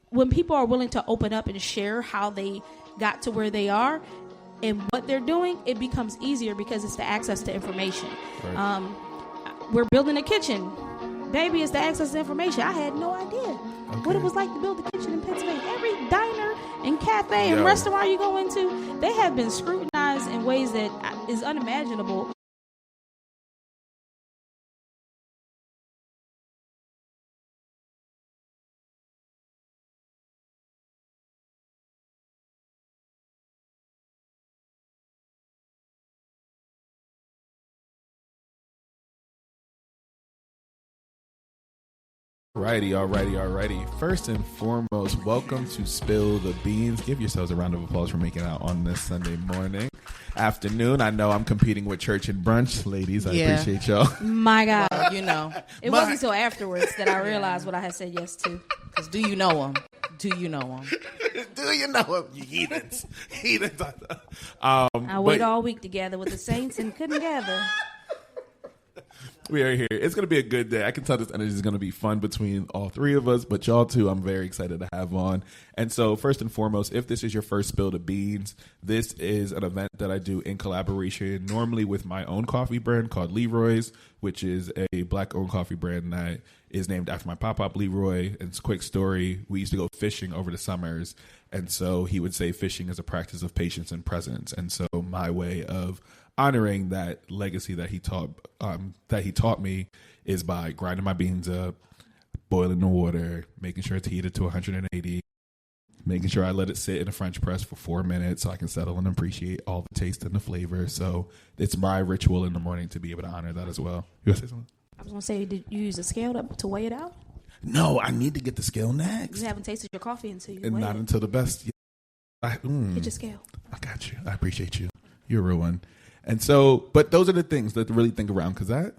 when people are willing to open up and share how they got to where they are and what they're doing, it becomes easier because it's the access to information. Right. We're building a kitchen. Baby, it's the access to information. I had no idea what it was like to build a kitchen in Pennsylvania. Every diner and cafe and restaurant you go into, they have been scrutinized in ways that is unimaginable. Alrighty. First and foremost, welcome to Spill the Beans. Give yourselves a round of applause for making it out on this Sunday morning. Afternoon. I know I'm competing with church and brunch, ladies. I appreciate y'all. My God, it wasn't until afterwards that I realized what I had said yes to. Because do you know him? Do you know him? You heathens. I wait all week to gather with the saints and couldn't gather. We are here. It's going to be a good day. I can tell this energy is going to be fun between all three of us, but y'all too, I'm very excited to have on. And so first and foremost, if this is your first Spill the Beans, this is an event that I do in collaboration normally with my own coffee brand called Leroy's, which is a black-owned coffee brand that is named after my pop-up Leroy. And it's a quick story. We used to go fishing over the summers, and so he would say fishing is a practice of patience and presence. And so my way of honoring that legacy that he taught me is by grinding my beans up, boiling the water, making sure it's heated to 180, making sure I let it sit in a French press for 4 minutes so I can settle and appreciate all the taste and the flavor. So it's my ritual in the morning to be able to honor that as well. You want to say something? I was going to say, did you use a scale to weigh it out? No, I need to get the scale next. You haven't tasted your coffee until you and weigh not it. Until the best. Get your scale. I got you. I appreciate you. You're a real one. And so, but those are the things that really think around, because that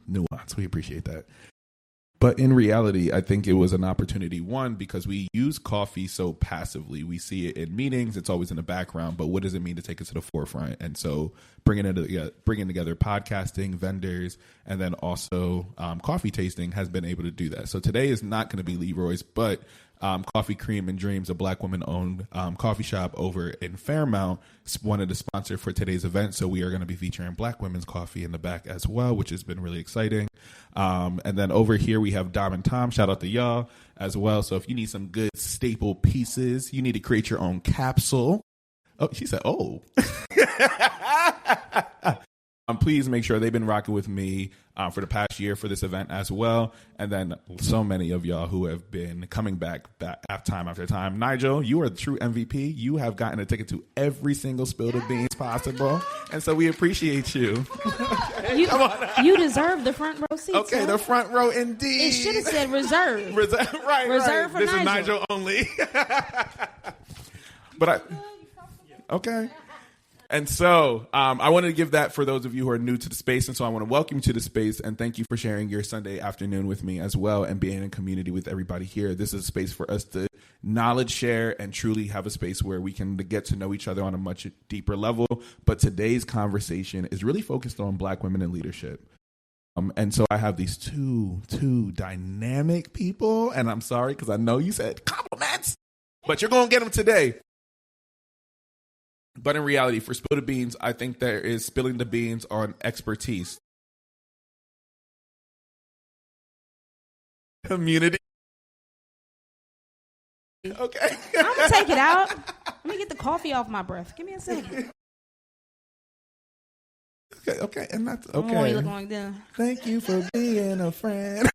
nuance, we appreciate that. But in reality, I think it was an opportunity, one, because we use coffee so passively. We see it in meetings. It's always in the background. But what does it mean to take it to the forefront? And so bringing together podcasting, vendors, and then also coffee tasting has been able to do that. So today is not going to be Leroy's, but Coffee Cream and Dreams, a black woman-owned coffee shop over in Fairmount, wanted to sponsor for today's event. So we are going to be featuring black women's coffee in the back as well, which has been really exciting. And then over here we have Dom and Tom. Shout out to y'all as well. So if you need some good staple pieces, you need to create your own capsule. Oh, she said, oh. Please make sure they've been rocking with me for the past year for this event as well. And then so many of y'all who have been coming back time after time. Nigel, you are the true MVP. You have gotten a ticket to every single Spill the Beans possible. And so we appreciate you. You deserve the front row seats. Okay, the front row indeed. It should have said reserve. Right. For this Nigel. is Nigel only. Okay. And so I wanted to give that for those of you who are new to the space. And so I want to welcome you to the space and thank you for sharing your Sunday afternoon with me as well and being in community with everybody here. This is a space for us to knowledge share and truly have a space where we can get to know each other on a much deeper level. But today's conversation is really focused on black women in leadership. And so I have these two dynamic people. And I'm sorry because I know you said compliments, but you're going to get them today. But in reality, for Spill the Beans, I think there is spilling the beans on expertise. Community. Okay. I'm going to take it out. Let me get the coffee off my breath. Give me a second. Okay. And that's okay. Oh, you look like that. Thank you for being a friend.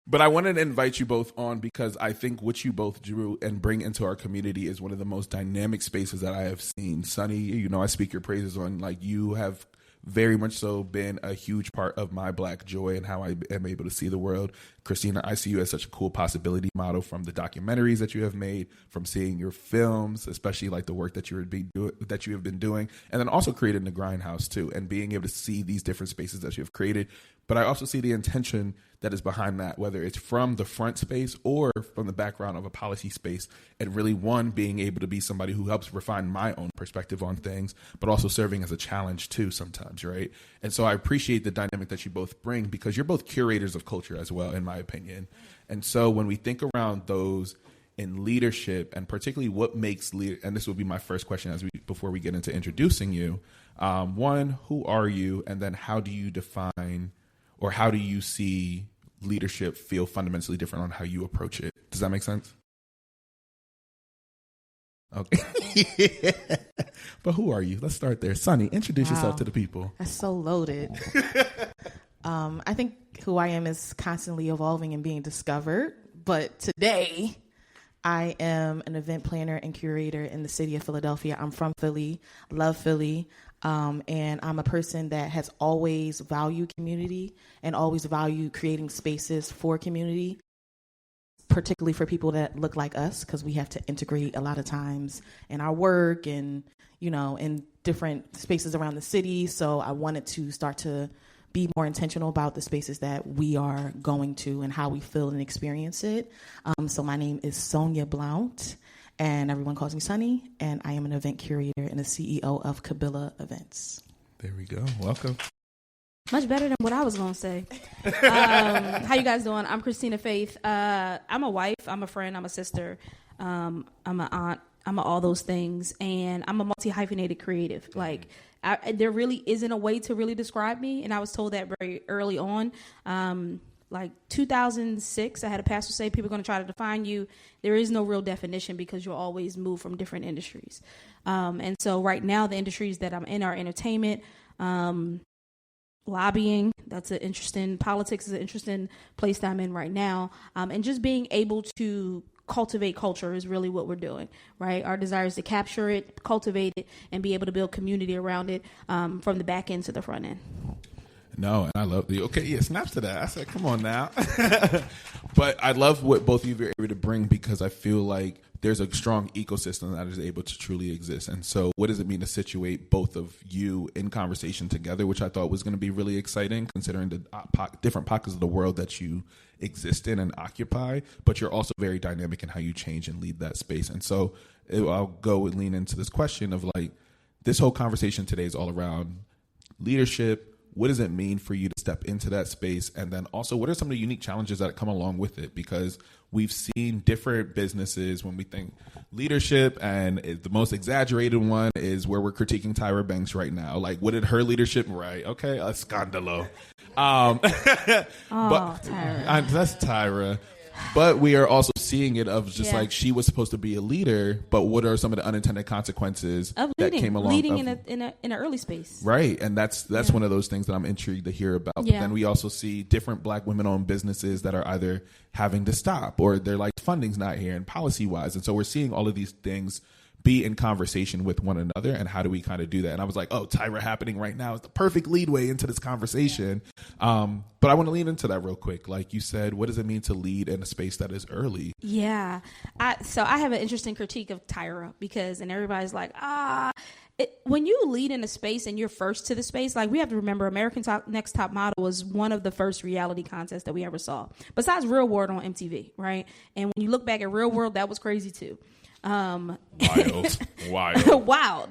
But I wanted to invite you both on because I think what you both drew and bring into our community is one of the most dynamic spaces that I have seen. Sonny, I speak your praises on, like, you have very much so been a huge part of my black joy and how I am able to see the world. Christina, I see you as such a cool possibility model from the documentaries that you have made, from seeing your films, especially like the work that you have been doing, and then also creating the GrindHouse too, and being able to see these different spaces that you have created. But I also see the intention that is behind that, whether it's from the front space or from the background of a policy space, and really being able to be somebody who helps refine my own perspective on things, but also serving as a challenge too sometimes, right? And so I appreciate the dynamic that you both bring because you're both curators of culture as well, in my my opinion. And so when we think around those in leadership, and particularly what makes leader, and this will be my first question before we get into introducing you. One, who are you? And then how do you define, or how do you see leadership feel fundamentally different on how you approach it? Does that make sense? Okay. But who are you? Let's start there. Sonny, introduce yourself to the people. That's so loaded. I think who I am is constantly evolving and being discovered. But today, I am an event planner and curator in the city of Philadelphia. I'm from Philly, love Philly. And I'm a person that has always valued community and always valued creating spaces for community, particularly for people that look like us, because we have to integrate a lot of times in our work and, in different spaces around the city. So I wanted to start to be more intentional about the spaces that we are going to and how we feel and experience it. So my name is Sonia Blount, and everyone calls me Sonny, and I am an event curator and the CEO of Kabila Events. There we go. Welcome. Much better than what I was going to say. How you guys doing? I'm Christina Faith. I'm a wife. I'm a friend. I'm a sister. I'm an aunt. I'm all those things. And I'm a multi-hyphenated creative. Like, there really isn't a way to really describe me. And I was told that very early on. Like 2006, I had a pastor say, people are going to try to define you. There is no real definition because you'll always move from different industries. And so right now, the industries that I'm in are entertainment, lobbying. Politics is an interesting place that I'm in right now. And just being able to cultivate culture is really what we're doing, right? Our desire is to capture it, cultivate it, and be able to build community around it from the back end to the front end. No, and I love snaps to that. I said, come on now. But I love what both of you are able to bring, because I feel like there's a strong ecosystem that is able to truly exist. And so what does it mean to situate both of you in conversation together, which I thought was going to be really exciting, considering the different pockets of the world that you exist in and occupy, but you're also very dynamic in how you change and lead that space. And so I'll go and lean into this question of like, this whole conversation today is all around leadership. What does it mean for you to step into that space? And then also, what are some of the unique challenges that come along with it? Because we've seen different businesses when we think leadership, and the most exaggerated one is where we're critiquing Tyra Banks right now. Like, what did her leadership, right? Okay, a scandalo. Tyra. That's Tyra. But we are also seeing it of just like, she was supposed to be a leader, but what are some of the unintended consequences of that came along? Leading in an early space. Right. And that's one of those things that I'm intrigued to hear about. But then we also see different Black women-owned businesses that are either having to stop, or they're like, funding's not here, and policy-wise. And so we're seeing all of these things be in conversation with one another, and how do we kind of do that? And I was like, Tyra happening right now is the perfect leadway into this conversation. But I want to lean into that real quick. Like you said, what does it mean to lead in a space that is early? Yeah. So I have an interesting critique of Tyra, and everybody's like, when you lead in a space and you're first to the space, like, we have to remember American Next Top Model was one of the first reality contests that we ever saw, besides Real World on MTV, right? And when you look back at Real World, that was crazy too. Wild,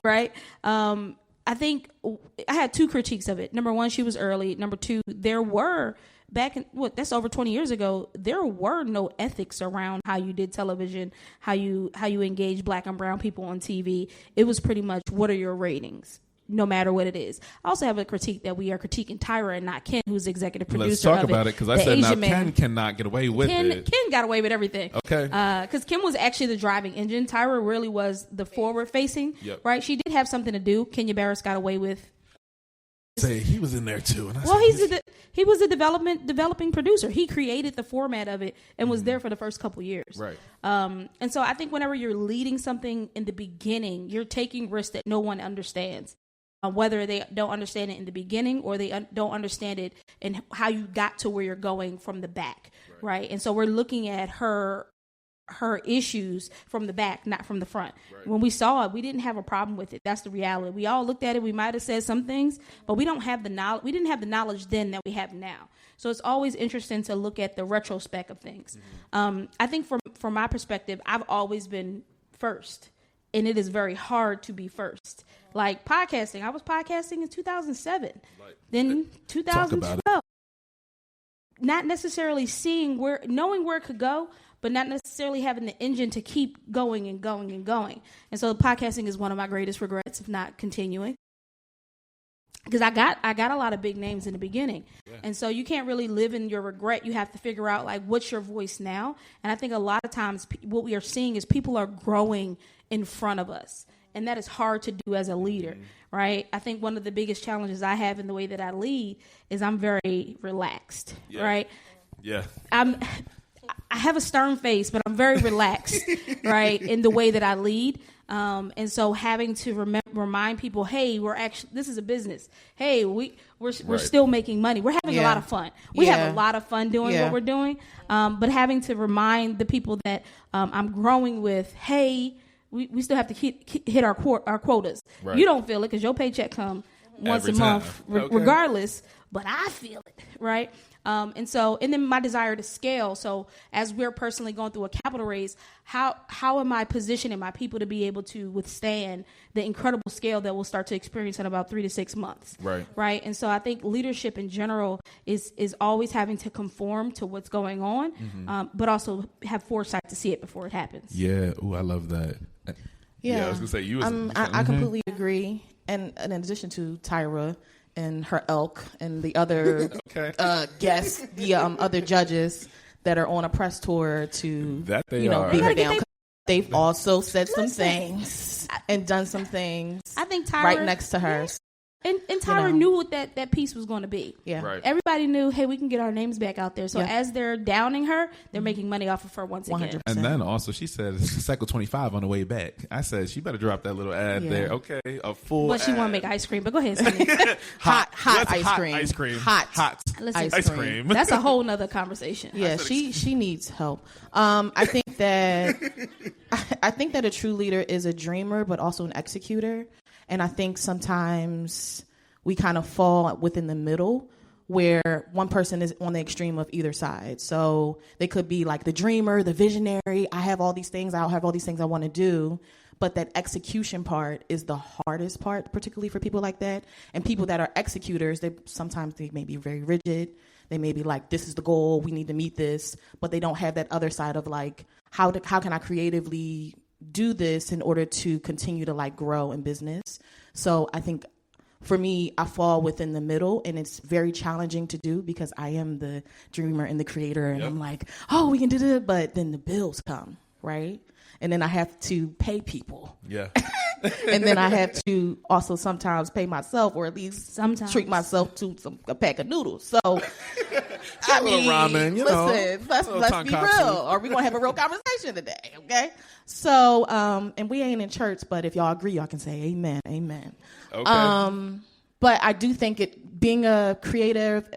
right? I think I had two critiques of it. Number one, she was early. Number two, there were that's over 20 years ago, there were no ethics around how you did television, how you engage Black and brown people on TV. It was pretty much, what are your ratings? No matter what it is. I also have a critique that we are critiquing Tyra and not Ken, who's executive producer. Let's talk about it, because I said now Ken cannot get away with it. Ken got away with everything. Okay. Because Ken was actually the driving engine. Tyra really was the forward facing. Yep. Right? She did have something to do. Kenya Barris got away with. Say he was in there too. And he was the developing producer. He created the format of it and was there for the first couple years. Right. And so I think whenever you're leading something in the beginning, you're taking risks that no one understands. Whether they don't understand it in the beginning or they don't understand it and how you got to where you're going from the back, right? And so we're looking at her issues from the back, not from the front. Right. When we saw it, we didn't have a problem with it. That's the reality. We all looked at it. We might have said some things, but we don't have the knowledge. We didn't have the knowledge then that we have now. So it's always interesting to look at the retrospect of things. Mm-hmm. I think from my perspective, I've always been first, and it is very hard to be first. Like podcasting, I was podcasting in 2007. Right. Then 2012. not necessarily knowing where it could go, but not necessarily having the engine to keep going and going and going. And so podcasting is one of my greatest regrets of not continuing. Because I got a lot of big names in the beginning. Yeah. And so you can't really live in your regret. You have to figure out, like, what's your voice now? And I think a lot of times what we are seeing is people are growing in front of us. And that is hard to do as a leader, right? I think one of the biggest challenges I have in the way that I lead is I'm very relaxed, right? Yeah. I have a stern face, but I'm very relaxed, right, in the way that I lead. And so having to remind people, hey, this is a business. Hey, we're still making money. We're having a lot of fun. We have a lot of fun doing what we're doing. But having to remind the people that I'm growing with, hey, we still have to hit our quotas. Right. You don't feel it because your paycheck come once a month, regardless. But I feel it, right? And then my desire to scale. So as we're personally going through a capital raise, how am I positioning my people to be able to withstand the incredible scale that we'll start to experience in about 3 to 6 months? Right. And so I think leadership in general is always having to conform to what's going on, but also have foresight to see it before it happens. Yeah. Ooh, I love that. Yeah. I was gonna say I completely agree. And in addition to Tyra and her elk and the other guests, the other judges that are on a press tour to be her down. They've also said some things and done some things. I think Tyra right next to her. And Tyra knew what that piece was going to be. Yeah. Right. Everybody knew, hey, we can get our names back out there. So as they're downing her, they're making money off of her once 100%. again. And then also she said cycle 25 on the way back. I said she better drop that little ad there. Okay, a full. But she want to make ice cream. But go ahead, Sonia. hot ice cream. Ice cream. Hot ice cream. That's a whole nother conversation. Yeah, she needs help. I think that a true leader is a dreamer, but also an executor. And I think sometimes we kind of fall within the middle where one person is on the extreme of either side. So they could be like the dreamer, the visionary. I have all these things. I have all these things I want to do. But that execution part is the hardest part, particularly for people like that. And people that are executors, they may be very rigid. They may be like, this is the goal. We need to meet this. But they don't have that other side of like, how can I creatively do this in order to continue to like grow in business. So I think for me, I fall within the middle, and it's very challenging to do because I am the dreamer and the creator, and I'm like, oh, we can do this, but then the bills come, right? And then I have to pay people. Yeah. And then I have to also sometimes pay myself, or at least sometimes treat myself to a pack of noodles. So, I mean, ramen, let's be real. Are we going to have a real conversation today? Okay. So, and we ain't in church, but if y'all agree, y'all can say amen. Amen. Okay. But I do think being a creative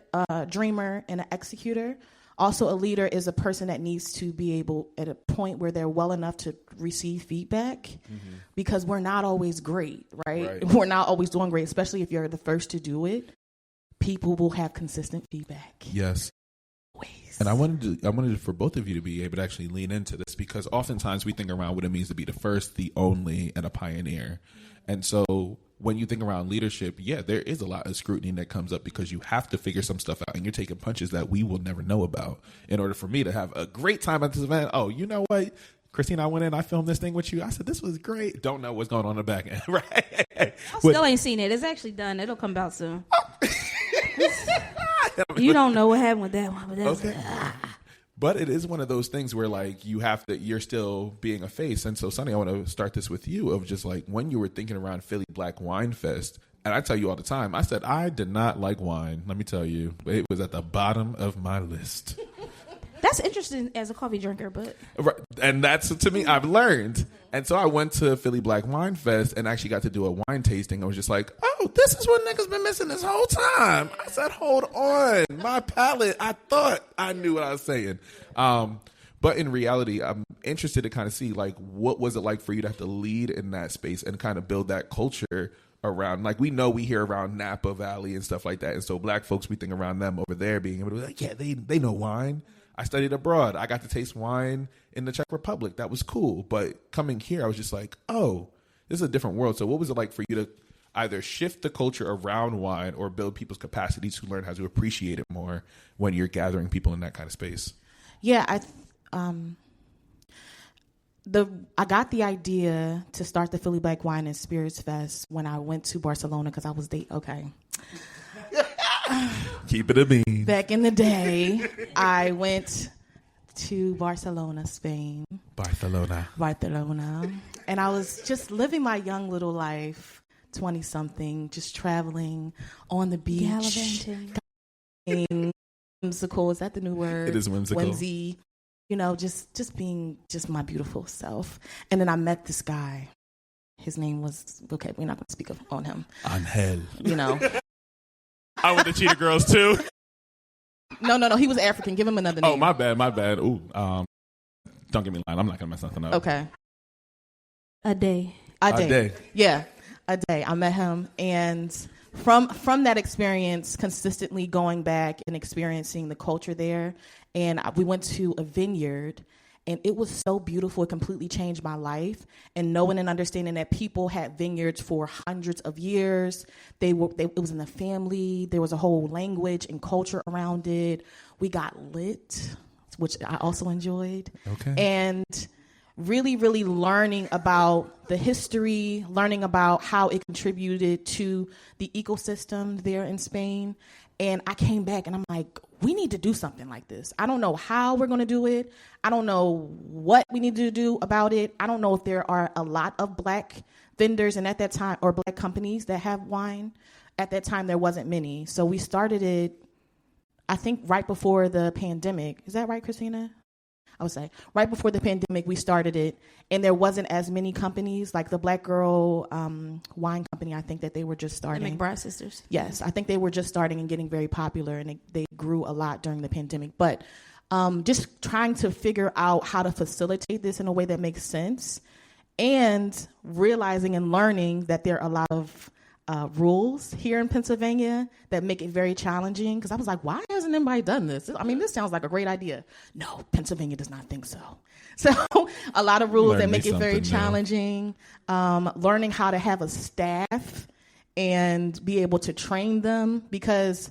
dreamer and an executor, also a leader is a person that needs to be able at a point where they're well enough to receive feedback, because we're not always great, right? We're not always doing great, especially if you're the first to do it. People will have consistent feedback. Yes. Always. And I wanted for both of you to be able to actually lean into this, because oftentimes we think around what it means to be the first, the only, and a pioneer. And so when you think around leadership, there is a lot of scrutiny that comes up because you have to figure some stuff out, and you're taking punches that we will never know about in order for me to have a great time at this event. Oh, you know what? Christina, I went in, I filmed this thing with you. I said, this was great. Don't know what's going on in the back end, right? I still ain't seen it. It's actually done. It'll come out soon. You don't know what happened with that one, but that's okay. But it is one of those things where like you're still being a face. And so Sonia, I want to start this with you of just like when you were thinking around Philly Black Wine Fest. And I tell you all the time, I said, I did not like wine. Let me tell you, it was at the bottom of my list. That's interesting as a coffee drinker, but. Right. And that's, to me, I've learned. And so I went to Philly Black Wine Fest and actually got to do a wine tasting. I was just like, oh, this is what niggas been missing this whole time. I said, hold on. My palate, I thought I knew what I was saying. But in reality, I'm interested to kind of see, like, what was it like for you to have to lead in that space and kind of build that culture around, like, we hear around Napa Valley and stuff like that. And so black folks, we think around them over there being able to be like, yeah, they know wine. I studied abroad. I got to taste wine in the Czech Republic. That was cool. But coming here, I was just like, oh, this is a different world. So what was it like for you to either shift the culture around wine or build people's capacity to learn how to appreciate it more when you're gathering people in that kind of space? Yeah, I got the idea to start the Philly Black Wine and Spirits Fest when I went to Barcelona because I was Keep it a bean. Back in the day, I went to Barcelona, Spain. Barcelona. And I was just living my young little life, 20-something, just traveling on the beach. Gallivanting. Whimsical, is that the new word? It is whimsical. Whimsy. You know, just being just my beautiful self. And then I met this guy. His name was, okay, we're not going to speak on him. Angel. You know. I went to Cheetah Girls too. No, he was African. Give him another name. Oh, my bad. Ooh, don't get me lying. I'm not going to mess something up. Okay. A day. Yeah, a day. I met him, and from that experience, consistently going back and experiencing the culture there, and we went to a vineyard, and it was so beautiful. It completely changed my life, and knowing and understanding that people had vineyards for hundreds of years. It was in the family. There was a whole language and culture around it. We got lit, which I also enjoyed. Okay. And really, really learning about the history, learning about how it contributed to the ecosystem there in Spain. And I came back and I'm like, we need to do something like this. I don't know how we're going to do it. I don't know what we need to do about it. I don't know if there are a lot of Black vendors and at that time, or Black companies that have wine. At that time, there wasn't many. So we started it, I think, right before the pandemic. Is that right, Christina? I would say right before the pandemic, we started it, and there wasn't as many companies like the Black Girl Wine Company. I think that they were just starting. The McBride sisters. Yes, I think they were just starting and getting very popular, and they grew a lot during the pandemic. But just trying to figure out how to facilitate this in a way that makes sense, and realizing and learning that there are a lot of rules here in Pennsylvania that make it very challenging, because I was like, why hasn't anybody done this? I mean, this sounds like a great idea. No, Pennsylvania does not think so. So a lot of rules that make it very challenging. Learning how to have a staff and be able to train them, because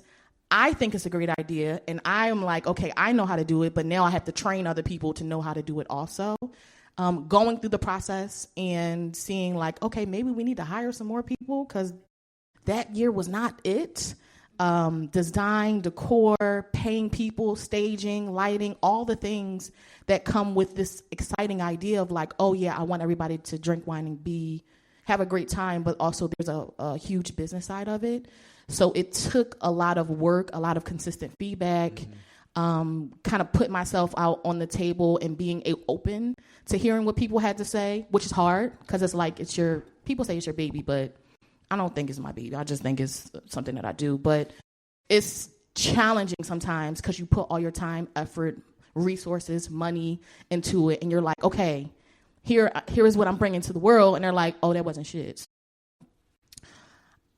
I think it's a great idea, and I am like, okay, I know how to do it, but now I have to train other people to know how to do it also. Going through the process and seeing like, okay, maybe we need to hire some more people, because that year was not it. Design, decor, paying people, staging, lighting, all the things that come with this exciting idea of like, oh yeah, I want everybody to drink wine and have a great time, but also there's a huge business side of it. So it took a lot of work, a lot of consistent feedback, kind of put myself out on the table and being open to hearing what people had to say, which is hard, because it's like, people say it's your baby, but I don't think it's my baby. I just think it's something that I do. But it's challenging sometimes because you put all your time, effort, resources, money into it, and you're like, okay, here is what I'm bringing to the world, and they're like, oh, that wasn't shit.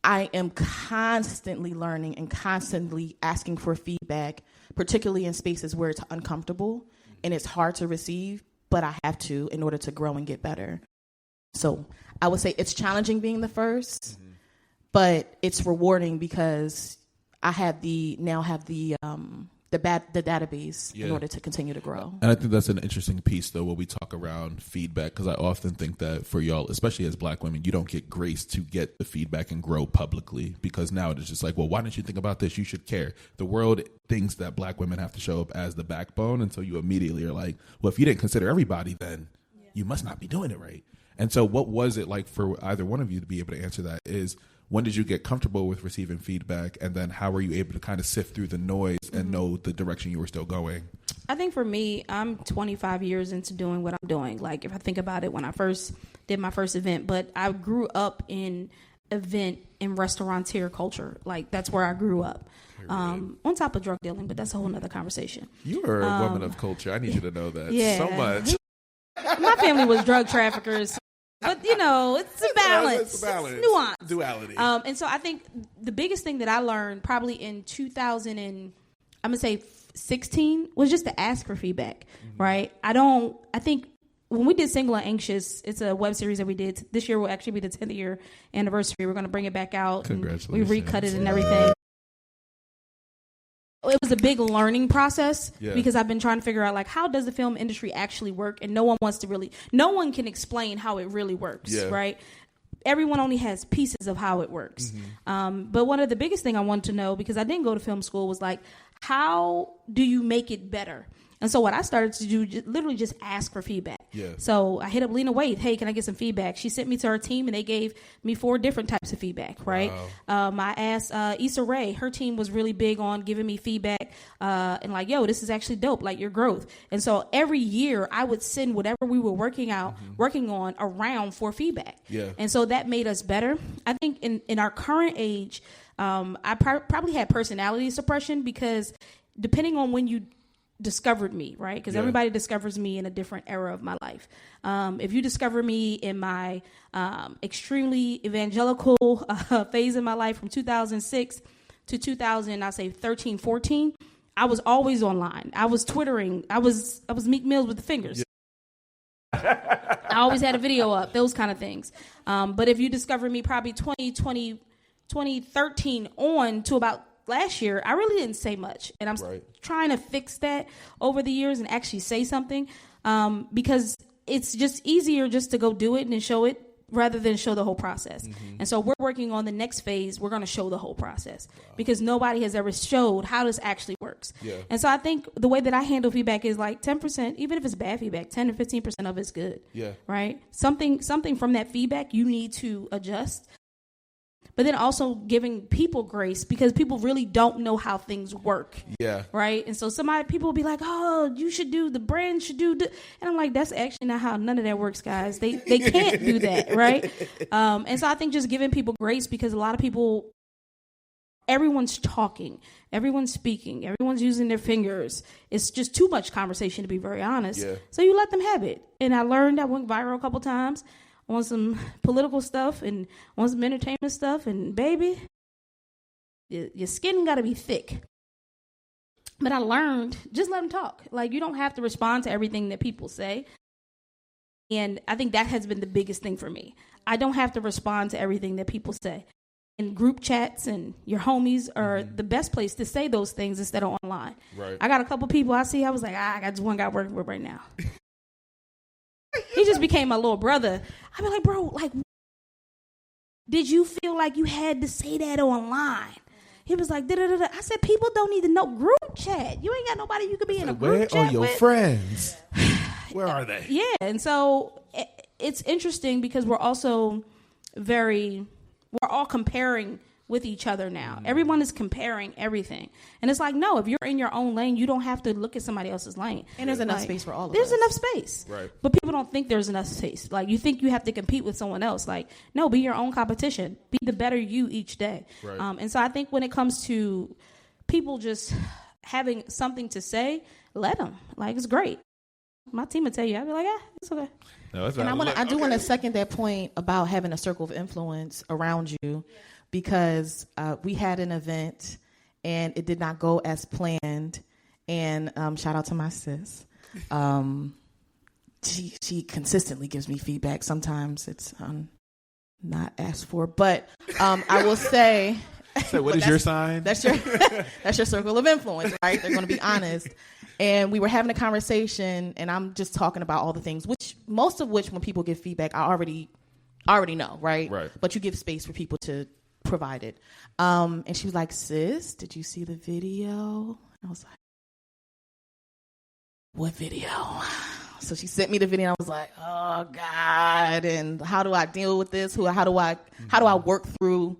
I am constantly learning and constantly asking for feedback, particularly in spaces where it's uncomfortable and it's hard to receive, but I have to in order to grow and get better. So I would say it's challenging being the first, but it's rewarding because I have the database in order to continue to grow. And I think that's an interesting piece, though, when we talk around feedback, because I often think that for y'all, especially as Black women, you don't get grace to get the feedback and grow publicly, because now it's just like, well, why didn't you think about this? You should care. The world thinks that Black women have to show up as the backbone, and so you immediately are like, well, if you didn't consider everybody, then you must not be doing it right. And so what was it like for either one of you to be able to answer that is, when did you get comfortable with receiving feedback, and then how were you able to kind of sift through the noise and know the direction you were still going? I think for me, I'm 25 years into doing what I'm doing. Like, if I think about it, when I first did my first event, but I grew up in event and restaurateur culture. Like, that's where I grew up. On top of drug dealing, but that's a whole nother conversation. You are a woman of culture. I need you to know that so much. My family was drug traffickers. But, it's a balance. It's nuance. Duality. And so I think the biggest thing that I learned probably in 2016 was just to ask for feedback, right? I think when we did Single and Anxious, it's a web series that we did. This year will actually be the 10th year anniversary. We're going to bring it back out. Congratulations. We recut it and everything. It was a big learning process because I've been trying to figure out, like, how does the film industry actually work? And no one can explain how it really works, right? Everyone only has pieces of how it works. But one of the biggest thing I wanted to know, because I didn't go to film school, was like, how do you make it better? And so what I started to do, literally just ask for feedback. So I hit up Lena Waithe. Hey, can I get some feedback? She sent me to her team, and they gave me 4 different types of feedback, right? I asked Issa Rae. Her team was really big on giving me feedback and like, yo, this is actually dope, like your growth. And so every year I would send whatever we were working on around for feedback. And so that made us better. I think in our current age, I probably had personality suppression because depending on when you discovered me, right? Because everybody discovers me in a different era of my life. If you discover me in my extremely evangelical phase in my life from 2006 to 2013, 14, I was always online. I was Twittering. I was Meek Mills with the fingers. I always had a video up, those kind of things. But if you discover me probably 2013 on to about last year, I really didn't say much. And I'm trying to fix that over the years and actually say something because it's just easier just to go do it and then show it rather than show the whole process. And so we're working on the next phase. We're going to show the whole process because nobody has ever showed how this actually works. And so I think the way that I handle feedback is like 10%, even if it's bad feedback, 10 to 15% of it's good. Right? Something from that feedback you need to adjust. But then also giving people grace because people really don't know how things work. Right. And so people will be like, oh, the brand should do. And I'm like, that's actually not how none of that works, guys. They can't do that. Right. And so I think just giving people grace because a lot of people, everyone's talking, everyone's speaking, everyone's using their fingers. It's just too much conversation, to be very honest. So you let them have it. And I learned, I went viral a couple times on some political stuff and on some entertainment stuff, and baby, your skin got to be thick. But I learned, just let them talk. Like, you don't have to respond to everything that people say. And I think that has been the biggest thing for me. I don't have to respond to everything that people say. And group chats and your homies are the best place to say those things instead of online. I got a couple people I see, I was like, I got just one guy working with right now. He just became my little brother. I be like, bro, like, did you feel like you had to say that online? He was like, da-da-da-da. I said, people don't need to know group chat. You ain't got nobody you could be in a group chat with. Where are your friends? Where are they? Yeah, and so it's interesting because we're all comparing with each other now. Everyone is comparing everything. And it's like, no, if you're in your own lane, you don't have to look at somebody else's lane. And there's enough space for all of us. There's enough space. But people don't think there's enough space. Like, you think you have to compete with someone else. Like, no, be your own competition. Be the better you each day. And so I think when it comes to people just having something to say, let them. Like, it's great. My team will tell you. I'll be like, it's okay. No, and I do want to second that point about having a circle of influence around you. Because we had an event and it did not go as planned. And shout out to my sis. She consistently gives me feedback. Sometimes it's not asked for. But I will say... So what is your sign? That's your circle of influence, right? They're going to be honest. And we were having a conversation and I'm just talking about all the things, most of which when people give feedback, I already know, right? But you give space for people to provide it. And she was like, sis, did you see the video? I was like, what video? So she sent me the video and I was like, oh God. And how do I deal with this? How do I work through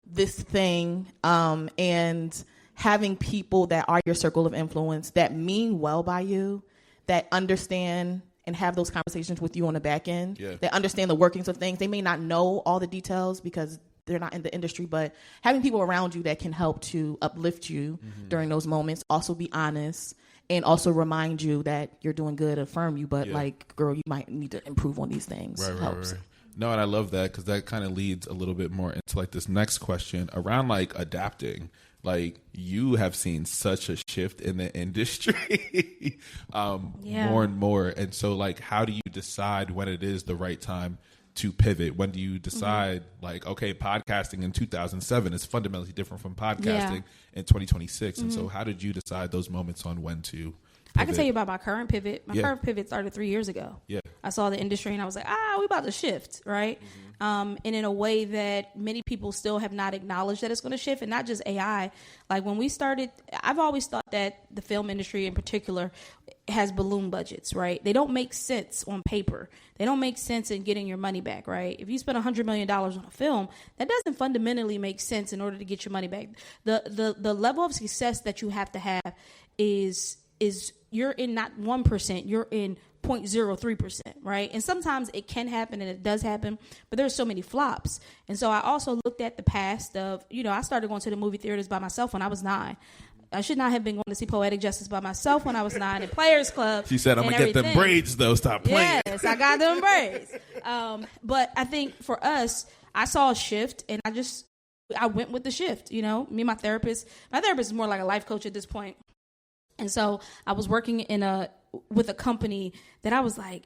this thing? And having people that are your circle of influence that mean well by you, that understand and have those conversations with you on the back end, that understand the workings of things. They may not know all the details because they're not in the industry, but having people around you that can help to uplift you during those moments, also be honest, and also remind you that you're doing good, affirm you, but like, girl, you might need to improve on these things. Helps. No, and I love that because that kind of leads a little bit more into like this next question around like adapting like you have seen such a shift in the industry more and more. And so like, how do you decide when it is the right time to pivot? When do you decide like, okay, podcasting in 2007 is fundamentally different from podcasting in 2026. And so how did you decide those moments on when to pivot? I can tell you about my current pivot. My current pivot started 3 years ago. Yeah. I saw the industry and I was like, we about to shift, right? And in a way that many people still have not acknowledged that it's going to shift, and not just AI. Like when we started, I've always thought that the film industry in particular has balloon budgets, right? They don't make sense on paper. They don't make sense in getting your money back, right? If you spend $100 million on a film, that doesn't fundamentally make sense in order to get your money back. The level of success that you have to have is you're in not 1%, you're in 0.03%, right? And sometimes it can happen and it does happen, but there's so many flops. And so I also looked at the past of, I started going to the movie theaters by myself when I was 9. I should not have been going to see Poetic Justice by myself when I was 9 at Players Club. She said, I'm going to get them braids, though. Stop playing. Yes, I got them braids. But I think for us, I saw a shift, and I went with the shift. Me and my therapist is more like a life coach at this point. And so I was working with a company that I was like,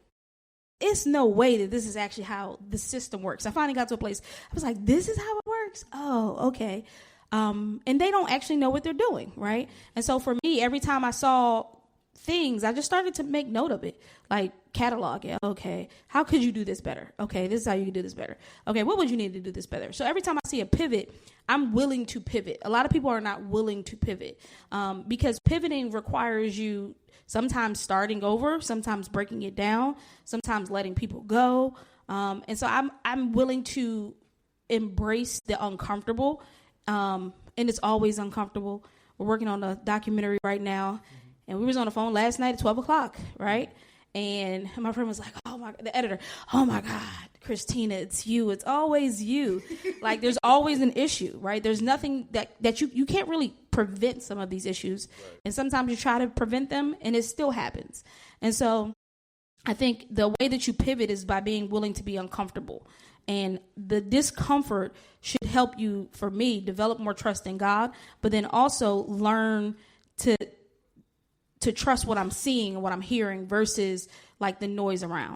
it's no way that this is actually how the system works. I finally got to a place, I was like, this is how it works? Oh, okay. And they don't actually know what they're doing, right? And so for me, every time I saw things, I just started to make note of it, like catalog it. Okay, how could you do this better? Okay, this is how you can do this better. Okay, what would you need to do this better? So every time I see a pivot, I'm willing to pivot. A lot of people are not willing to pivot because pivoting requires you sometimes starting over, sometimes breaking it down, sometimes letting people go. And so I'm willing to embrace the uncomfortable. And it's always uncomfortable. We're working on a documentary right now, and we was on the phone last night at 12 o'clock, right? And my friend was like, the editor, oh my God, Christina, it's you. It's always you. Like there's always an issue, right? There's nothing that you can't really prevent some of these issues. Right. And sometimes you try to prevent them and it still happens. And so I think the way that you pivot is by being willing to be uncomfortable. And the discomfort should help you, for me, develop more trust in God, but then also learn to trust what I'm seeing and what I'm hearing versus like the noise around.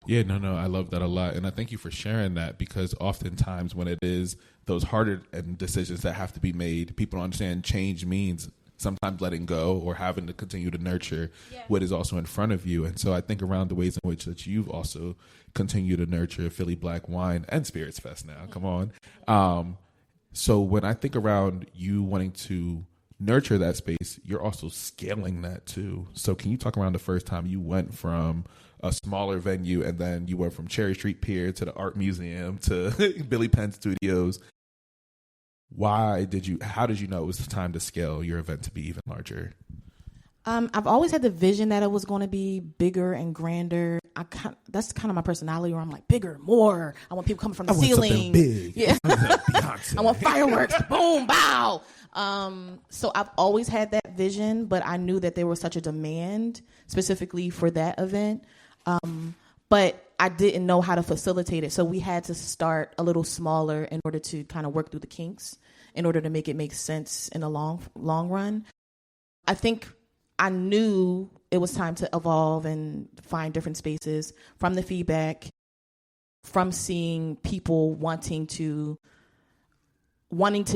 Yeah, no, I love that a lot. And I thank you for sharing that, because oftentimes when it is those harder decisions that have to be made, people don't understand change means sometimes letting go or having to continue to nurture what is also in front of you. And so I think around the ways in which that you've also continued to nurture Philly Black Wine and Spirits Fest now. Come on. So when I think around you wanting to nurture that space, you're also scaling that too. So can you talk around the first time you went from a smaller venue and then you went from Cherry Street Pier to the Art Museum to Billy Penn Studios? How did you know it was time to scale your event to be even larger? I've always had the vision that it was going to be bigger and grander. That's kind of my personality, where I'm like bigger, more. I want people coming from the ceiling. Big. Yeah. I want fireworks. Boom, bow. So I've always had that vision, but I knew that there was such a demand specifically for that event. But I didn't know how to facilitate it. So we had to start a little smaller in order to kind of work through the kinks, in order to make it make sense in the long run. I think I knew it was time to evolve and find different spaces from the feedback, from seeing people wanting to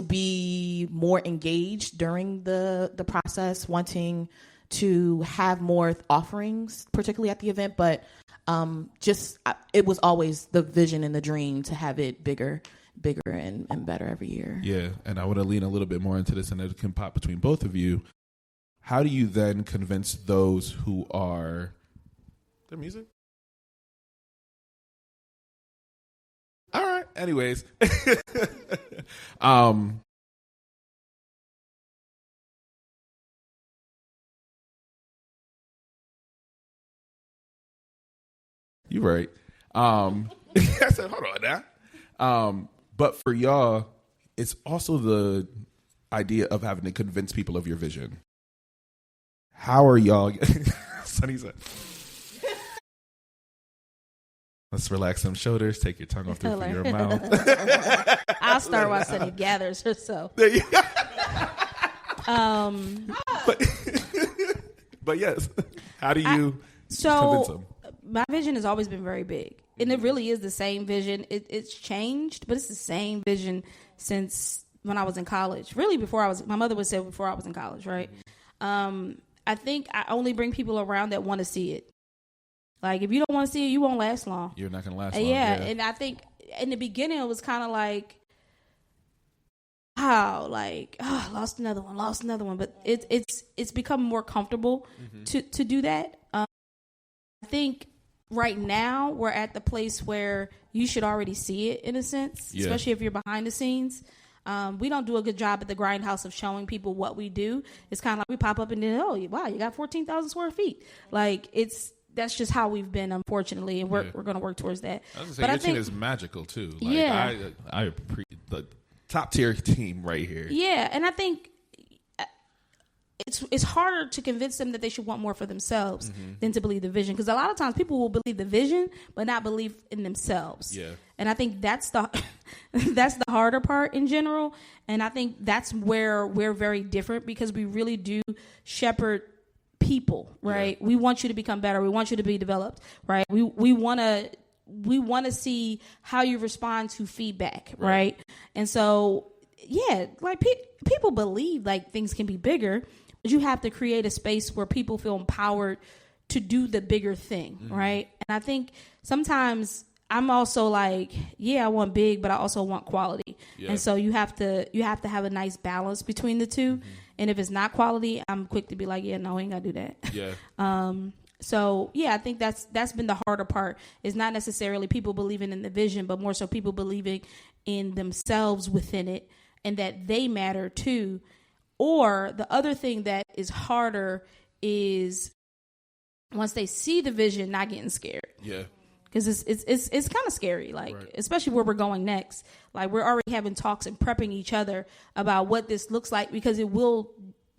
be more engaged during the process, wanting to have more offerings, particularly at the event. But it was always the vision and the dream to have it bigger and better every year. Yeah, and I want to lean a little bit more into this, and it can pop between both of you. How do you then convince those who are... The music? All right. Anyways. You're right. I said, hold on now. But for y'all, it's also the idea of having to convince people of your vision. How are y'all? Sonny said, let's relax some shoulders. Take your tongue off through your mouth. I'll start while Sonny gathers herself. But yes, how do you convince so them? my vision has always been very big, and it really is the same vision. It's changed, but it's the same vision since when I was in college. Really, my mother would say before I was in college, right? I think I only bring people around that want to see it. Like, if you don't want to see it, you won't last long. You're not going to last long. Yeah, and I think in the beginning it was kind of like, wow, like, lost another one. But it's become more comfortable to do that. I think right now we're at the place where you should already see it in a sense, especially if you're behind the scenes. We don't do a good job at the GrindHouse of showing people what we do. It's kind of like we pop up and then, oh, wow, you got 14,000 square feet. Like, that's just how we've been, unfortunately, and we're going to work towards that. I was going to say, your team is magical, too. Like, I appreciate the top-tier team right here. Yeah, and I think it's harder to convince them that they should want more for themselves than to believe the vision. Because a lot of times people will believe the vision, but not believe in themselves. Yeah. And I think that's the harder part in general. And I think that's where we're very different, because we really do shepherd people, right? Yeah. We want you to become better. We want you to be developed, right? We want to see how you respond to feedback, right? And so, yeah, like people believe like things can be bigger, but you have to create a space where people feel empowered to do the bigger thing, right? And I think sometimes I'm also like, I want big, but I also want quality. Yeah. And so you have to have a nice balance between the two. And if it's not quality, I'm quick to be like, no, I ain't gotta do that. Yeah. So I think that's been the harder part. Is not necessarily people believing in the vision, but more so people believing in themselves within it, and that they matter too. Or the other thing that is harder is once they see the vision, not getting scared. Yeah. Because it's kind of scary, like, especially where we're going next. Like, we're already having talks and prepping each other about what this looks like, because it will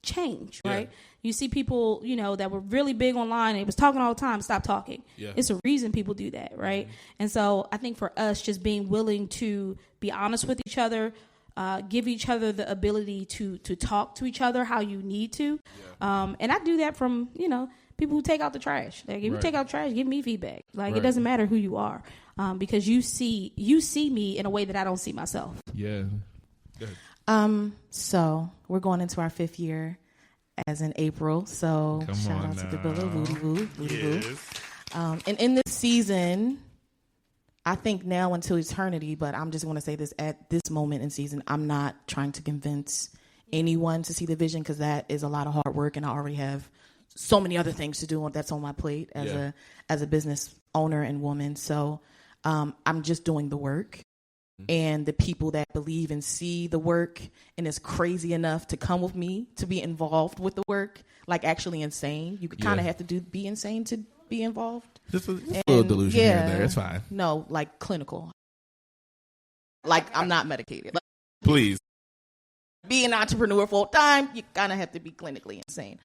change, right? You see people, that were really big online, and they was talking all the time, stop talking. Yeah. It's a reason people do that, right? And so I think for us, just being willing to be honest with each other, give each other the ability to talk to each other how you need to. Yeah. And I do that from, people who take out the trash. Like, if you take out trash, give me feedback. Like, it doesn't matter who you are, because you see me in a way that I don't see myself. Yeah. Good. So we're going into our 5th year as in April. So shout out to Kabila, Woody. And in this season, I think now until eternity, but I'm just going to say this at this moment in season, I'm not trying to convince anyone to see the vision, because that is a lot of hard work, and I already have so many other things to do that's on my plate as a business owner and woman. So I'm just doing the work, and the people that believe and see the work and is crazy enough to come with me to be involved with the work, like actually insane. You could kind of have to be insane to be involved. Just a little delusion here and there. It's fine. No, like clinical. Like, I'm not medicated. Like, please. Be an entrepreneur full time, you kind of have to be clinically insane.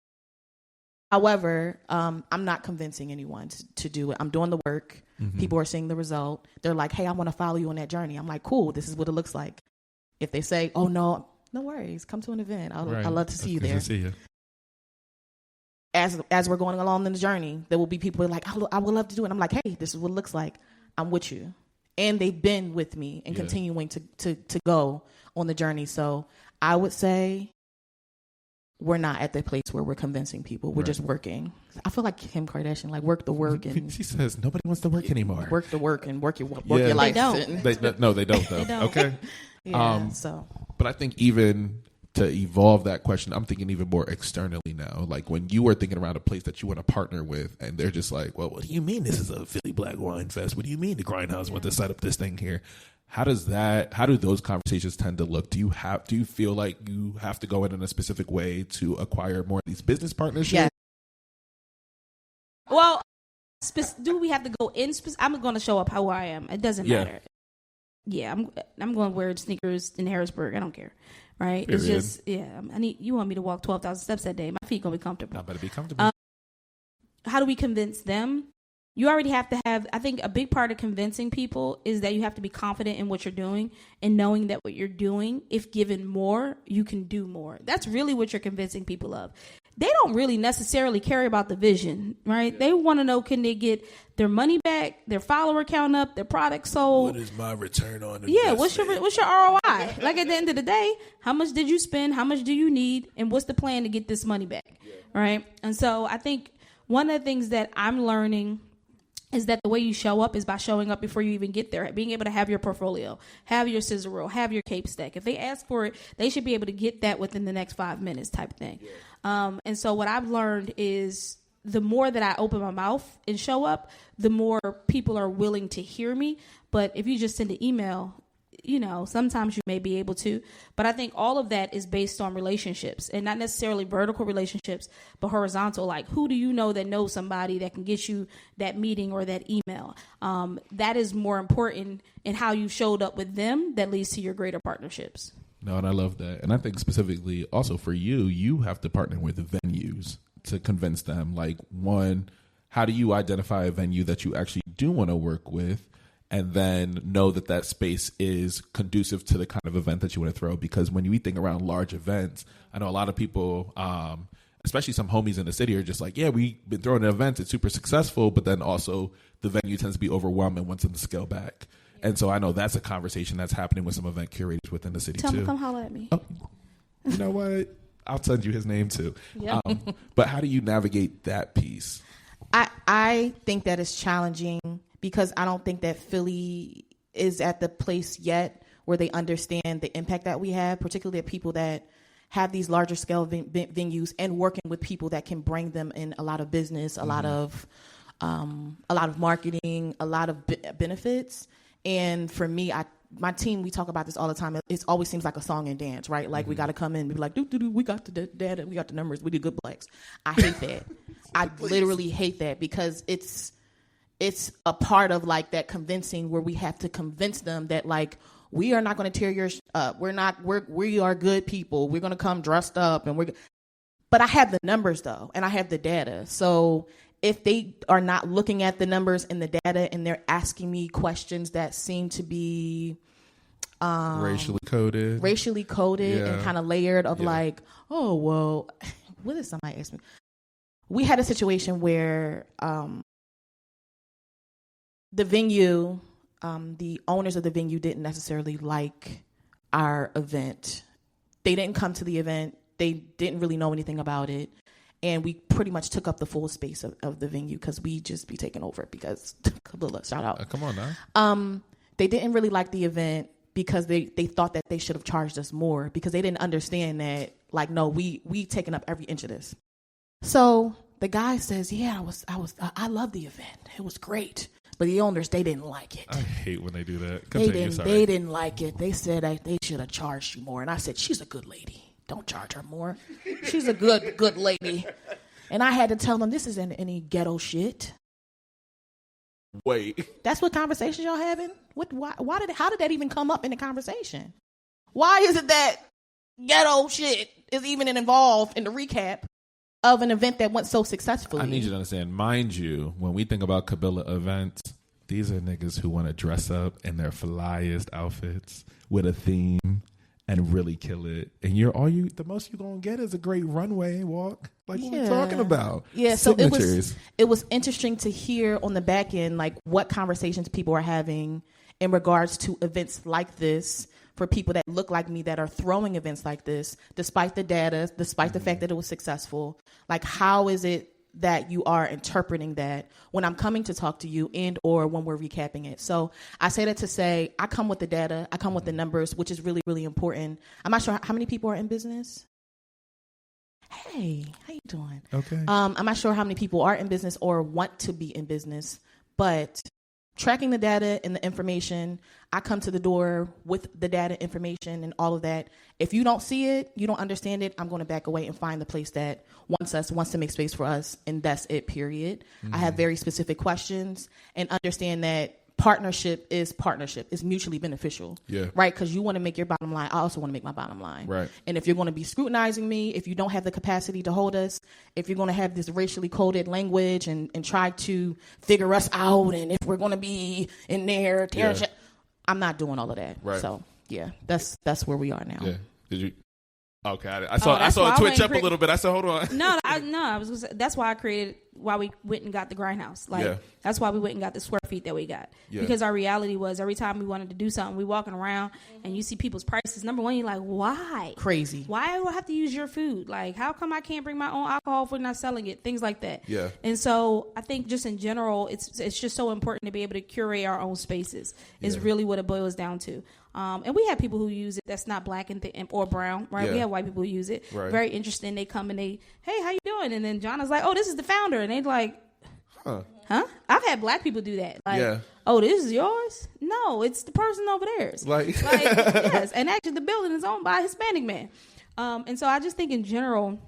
However, I'm not convincing anyone to do it. I'm doing the work. People are seeing the result. They're like, hey, I want to follow you on that journey. I'm like, cool, this is what it looks like. If they say, oh, no worries, come to an event. I'd love to see you there. See you. As we're going along in the journey, there will be people who are like, I would love to do it. I'm like, hey, this is what it looks like. I'm with you. And they've been with me and continuing to go on the journey. So I would say we're not at the place where we're convincing people. We're just working. I feel like Kim Kardashian, like, work the work. And she says nobody wants to work anymore. Work the work and work your life. They don't. They don't, though. They don't. Okay. But I think even to evolve that question, I'm thinking even more externally now. Like, when you are thinking around a place that you want to partner with, and they're just like, well, what do you mean this is a Philly Black Wine Fest? What do you mean the GrindHouse want to set up this thing here? How do those conversations tend to look? Do you feel like you have to go in a specific way to acquire more of these business partnerships? Yeah. Well, do we have to go in? I'm going to show up how I am. It doesn't matter. Yeah, I'm going to wear sneakers in Harrisburg. I don't care. Right? Period. It's just, you want me to walk 12,000 steps that day. My feet going to be comfortable. I better be comfortable. How do we convince them? you already have to have, I think a big part of convincing people is that you have to be confident in what you're doing and knowing that what you're doing, if given more, you can do more. That's really what you're convincing people of. They don't really necessarily care about the vision, right? Yeah. They want to know, can they get their money back, their follower count up, their product sold? What is my return on investment? Yeah, what's your ROI? Like at the end of the day, how much did you spend? How much do you need? And what's the plan to get this money back, right? And so I think one of the things that I'm learning is that the way you show up is by showing up before you even get there, being able to have your portfolio, have your scissor reel, have your cape stack. If they ask for it, they should be able to get that within the next 5 minutes type of thing. Yeah. And so what I've learned is the more that I open my mouth and show up, the more people are willing to hear me. But if you just send an email, you know, sometimes you may be able to, but I think all of that is based on relationships, and not necessarily vertical relationships, but horizontal. Like, who do you know that knows somebody that can get you that meeting or that email? That is more important in how you showed up with them that leads to your greater partnerships. No, and I love that. And I think specifically also for you, you have to partner with venues to convince them. Like, one, how do you identify a venue that you actually do want to work with? And then know that that space is conducive to the kind of event that you want to throw. Because when you think around large events, I know a lot of people, especially some homies in the city, are just like, yeah, we've been throwing an event, it's super successful, but then also the venue tends to be overwhelmed and wants them to scale back. And so I know that's a conversation that's happening with some event curators within the city. Tell too. Him, come holler at me. Oh, you know what? I'll send you his name too. Yep. But how do you navigate that piece? I think that is challenging, because I don't think that Philly is at the place yet where they understand the impact that we have, particularly at people that have these larger scale venues, and working with people that can bring them in a lot of business, a lot of marketing, a lot of benefits. And for me, my team, we talk about this all the time. It always seems like a song and dance, right? Like we got to come in and be like, we got the data, we got the numbers, we do good blacks. I hate that. I literally hate that, because it's a part of like that convincing, where we have to convince them that like, we are not going to tear your up. We are good people. We're going to come dressed up, and but I have the numbers though, and I have the data. So if they are not looking at the numbers and the data, and they're asking me questions that seem to be racially coded and kind of layered of like, oh, well, what did somebody ask me? We had a situation where the venue, the owners of the venue didn't necessarily like our event. They didn't come to the event. They didn't really know anything about it. And we pretty much took up the full space of the venue, because we just be taking over, because Kabila, shout out. Come on now. They didn't really like the event, because they thought that they should have charged us more, because they didn't understand that, like, no, we taking up every inch of this. So the guy says, yeah, I love the event. It was great. But the owners, they didn't like it. I hate when they do that. They didn't like it. They said they should have charged you more. And I said, she's a good lady. Don't charge her more. She's a good lady. And I had to tell them, this isn't any ghetto shit. Wait. That's what conversations y'all having? How did that even come up in the conversation? Why is it that ghetto shit is even involved in the recap of an event that went so successfully? I need you to understand, mind you, when we think about Kabila events, these are niggas who want to dress up in their flyest outfits with a theme and really kill it. And the most you're gonna get is a great runway walk. Like, what are we talking about? Yeah, signatures. So it was interesting to hear on the back end, like, what conversations people are having in regards to events like this, for people that look like me that are throwing events like this, despite the data, despite the fact that it was successful. Like, how is it that you are interpreting that when I'm coming to talk to you, and or when we're recapping it? So I say that to say, I come with the data, I come with the numbers, which is really, really important. I'm not sure how many people are in business. Hey, how you doing? Okay. I'm not sure how many people are in business or want to be in business, but tracking the data and the information, I come to the door with the data, information, and all of that. If you don't see it, you don't understand it, I'm going to back away and find the place that wants to make space for us, and that's it, period. I have very specific questions, and understand that partnership is mutually beneficial. Yeah. Right? Because you want to make your bottom line. I also want to make my bottom line. Right. And if you're going to be scrutinizing me, if you don't have the capacity to hold us, if you're going to have this racially coded language and try to figure us out, and if we're going to be in there, I'm not doing all of that. Right. So yeah, that's where we are now. Yeah. Did you? Okay, I saw it twitch up a little bit. I said, hold on. No, I was gonna say, that's why we went and got the GrindHouse. Like that's why we went and got the square feet that we got. Yeah. Because our reality was every time we wanted to do something, we walking around and you see people's prices. Number one, you're like, why? Crazy. Why do I have to use your food? Like, how come I can't bring my own alcohol if we're not selling it? Things like that. Yeah. And so I think just in general, it's just so important to be able to curate our own spaces. Is really what it boils down to. And we have people who use it that's not black or brown, right? Yeah. We have white people who use it. Right. Very interesting. They come and hey, how you doing? And then Jonna's like, oh, this is the founder. And they're like, huh? I've had black people do that. Like, oh, this is yours? No, it's the person over there's. Like yes. And actually the building is owned by a Hispanic man. And so I just think in general,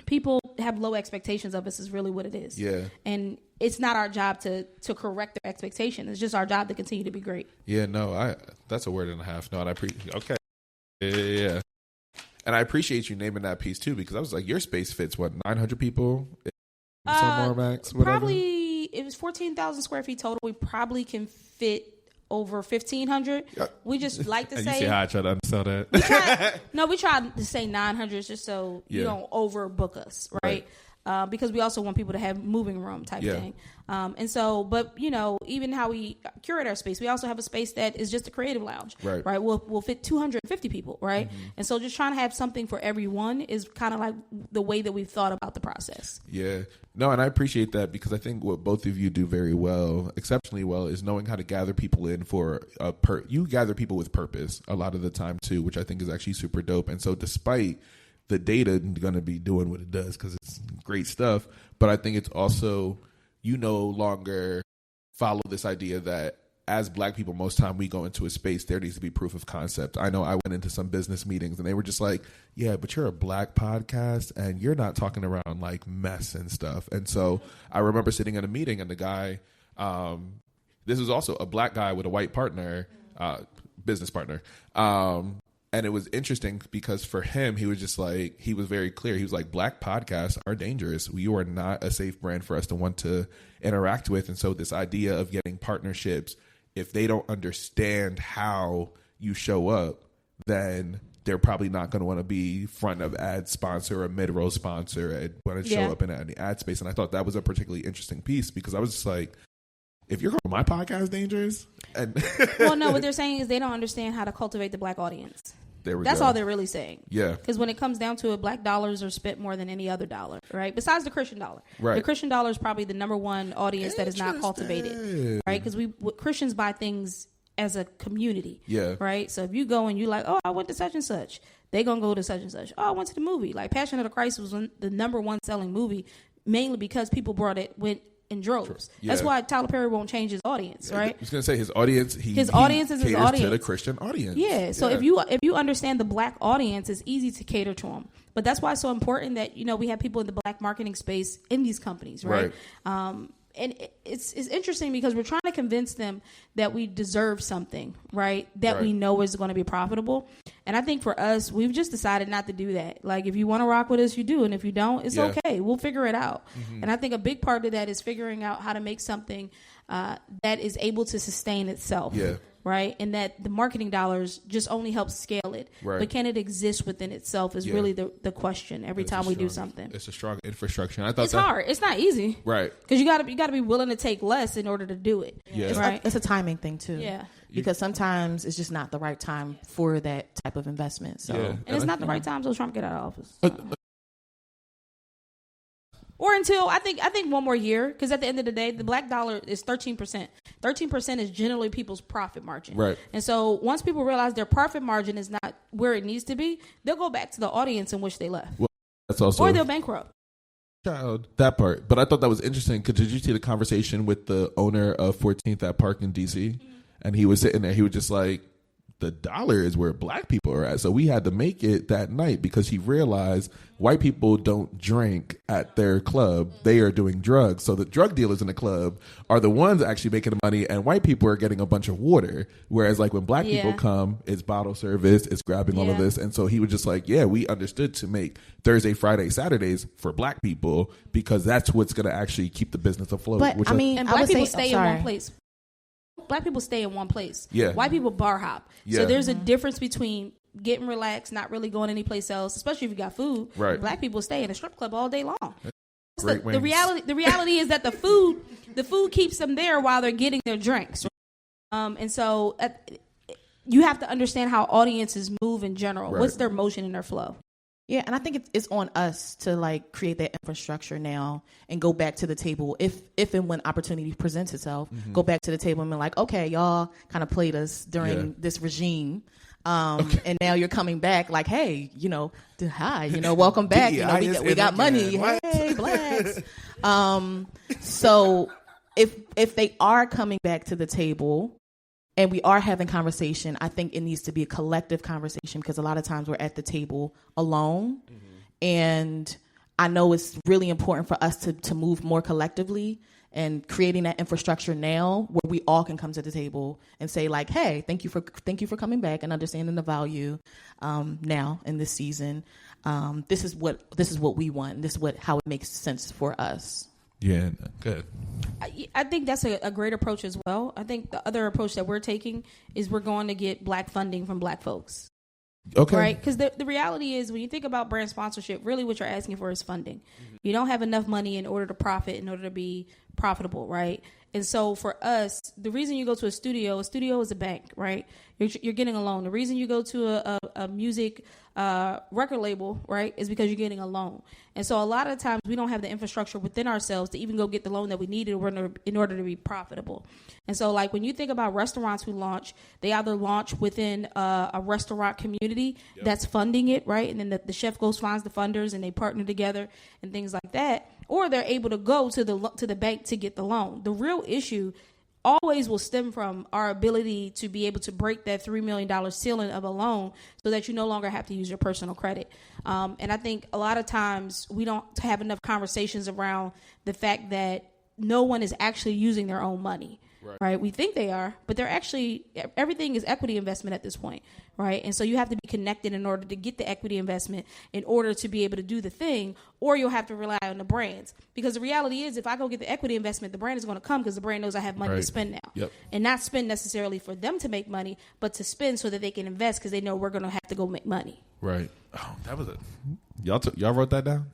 people have low expectations of us is really what it is. Yeah. And it's not our job to correct their expectation. It's just our job to continue to be great. Yeah, no, that's a word and a half. No, and I appreciate. Okay. Yeah. And I appreciate you naming that piece too, because I was like, your space fits what, 900 people? Some more max, whatever. Probably it was 14,000 square feet total. We probably can fit over 1,500. We just like to say. You see how I try to undersell that? We tried to say 900 just so you don't overbook us, right? Because we also want people to have moving room type thing. And so, but even how we curate our space, we also have a space that is just a creative lounge, right? We'll fit 250 people, right? Mm-hmm. And so just trying to have something for everyone is kind of like the way that we've thought about the process. Yeah. No, and I appreciate that, because I think what both of you do very well, exceptionally well, is knowing how to gather people in for you gather people with purpose a lot of the time too, which I think is actually super dope. And so despite the data going to be doing what it does, because it's great stuff, but I think it's also, you no longer follow this idea that as black people, most time we go into a space, there needs to be proof of concept. I know I went into some business meetings and they were just like, yeah, but you're a black podcast and you're not talking around like mess and stuff. And so I remember sitting in a meeting and the guy, this was also a black guy with a white partner, business partner. And it was interesting because for him, he was just like, he was very clear. He was like, black podcasts are dangerous. You are not a safe brand for us to want to interact with. And so this idea of getting partnerships, if they don't understand how you show up, then they're probably not going to want to be front of ad sponsor or mid-row sponsor and want to show up in the ad space. And I thought that was a particularly interesting piece, because I was just like, if you're calling my podcast dangerous, and well, no, what they're saying is they don't understand how to cultivate the black audience. That's all they're really saying. Yeah. Because when it comes down to it, black dollars are spent more than any other dollar, right? Besides the Christian dollar. Right. The Christian dollar is probably the number one audience that is not cultivated, right? Because Christians buy things as a community, right? So if you go and you like, oh, I went to such and such, they gonna go to such and such. Oh, I went to the movie. Like Passion of the Christ was the number one selling movie, mainly because people went in droves. Yeah. That's why Tyler Perry won't change his audience, right? I was going to say his audience. His audience is his audience to the Christian audience. Yeah. So if you understand the black audience, it's easy to cater to them. But that's why it's so important that we have people in the black marketing space in these companies, right? And it's interesting because we're trying to convince them that we deserve something, right? That we know is going to be profitable. And I think for us, we've just decided not to do that. Like, if you want to rock with us, you do. And if you don't, it's okay. We'll figure it out. Mm-hmm. And I think a big part of that is figuring out how to make something that is able to sustain itself. Yeah. Right. And that the marketing dollars just only help scale it. Right. But can it exist within itself is really the question every time we do something. It's a strong infrastructure. I thought it's hard. It's not easy. Right. Because you gotta be willing to take less in order to do it. Yeah. It's a timing thing too. Yeah. Because sometimes it's just not the right time for that type of investment. So and it's not the right time until Trump get out of office. So. Or until I think one more year, because at the end of the day, the black dollar is 13%. 13% is generally people's profit margin. Right. And so once people realize their profit margin is not where it needs to be, they'll go back to the audience in which they left. Well, that's also, or they'll bankrupt. That part. But I thought that was interesting, because did you see the conversation with the owner of 14th at Park in DC? Mm-hmm. And he was sitting there. He was just like, the dollar is where black people are at. So we had to make it that night because he realized white people don't drink at their club. They are doing drugs. So the drug dealers in the club are the ones actually making the money, and white people are getting a bunch of water. Whereas like when black people come, it's bottle service, it's grabbing all of this. And so he was just like, yeah, we understood to make Thursday, Friday, Saturdays for black people because that's what's going to actually keep the business afloat. But which I mean, and I black would people say, stay in one place. Black people stay in one place. Yeah. White people bar hop. Yeah. So there's a difference between getting relaxed, not really going anyplace else, especially if you got food. Right. Black people stay in a strip club all day long. Great The reality is that the food keeps them there while they're getting their drinks. And so you have to understand how audiences move in general. Right. What's their motion and their flow? Yeah, and I think it's on us to like create that infrastructure now and go back to the table if and when opportunity presents itself. Go back to the table and be like, okay, y'all kind of played us during this regime, and now you're coming back like, hey, hi, welcome back. We got money. Hey, blacks. So if they are coming back to the table. And we are having conversation, I think it needs to be a collective conversation because a lot of times we're at the table alone. And I know it's really important for us to move more collectively and creating that infrastructure now where we all can come to the table and say like, hey, thank you for coming back and understanding the value now in this season. This is what we want. This is how it makes sense for us. Yeah, good. I think that's a great approach as well. I think the other approach that we're taking is we're going to get black funding from black folks. Okay. Right? Because the reality is when you think about brand sponsorship, really what you're asking for is funding. You don't have enough money in order to profit, in order to be profitable, right? And so for us, the reason you go to a studio is a bank, right? You're getting a loan. The reason you go to a music record label, right, is because you're getting a loan. And so a lot of times we don't have the infrastructure within ourselves to even go get the loan that we need in order to be profitable. And so like when you think about restaurants who launch, they either launch within a restaurant community that's funding it, right? And then the chef goes, finds the funders and they partner together and things like that. Or they're able to go to the bank to get the loan. The real issue always will stem from our ability to be able to break that $3 million ceiling of a loan so that you no longer have to use your personal credit. And I think a lot of times we don't have enough conversations around the fact that no one is actually using their own money. Right? We think they are, but they're actually, everything is equity investment at this point, right? And so you have to be connected in order to get the equity investment in order to be able to do the thing, or you'll have to rely on the brands. Because the reality is if I go get the equity investment, the brand is going to come because the brand knows I have money to spend now. And not spend necessarily for them to make money, but to spend so that they can invest because they know we're going to have to go make money. Right. Oh, that was y'all wrote that down?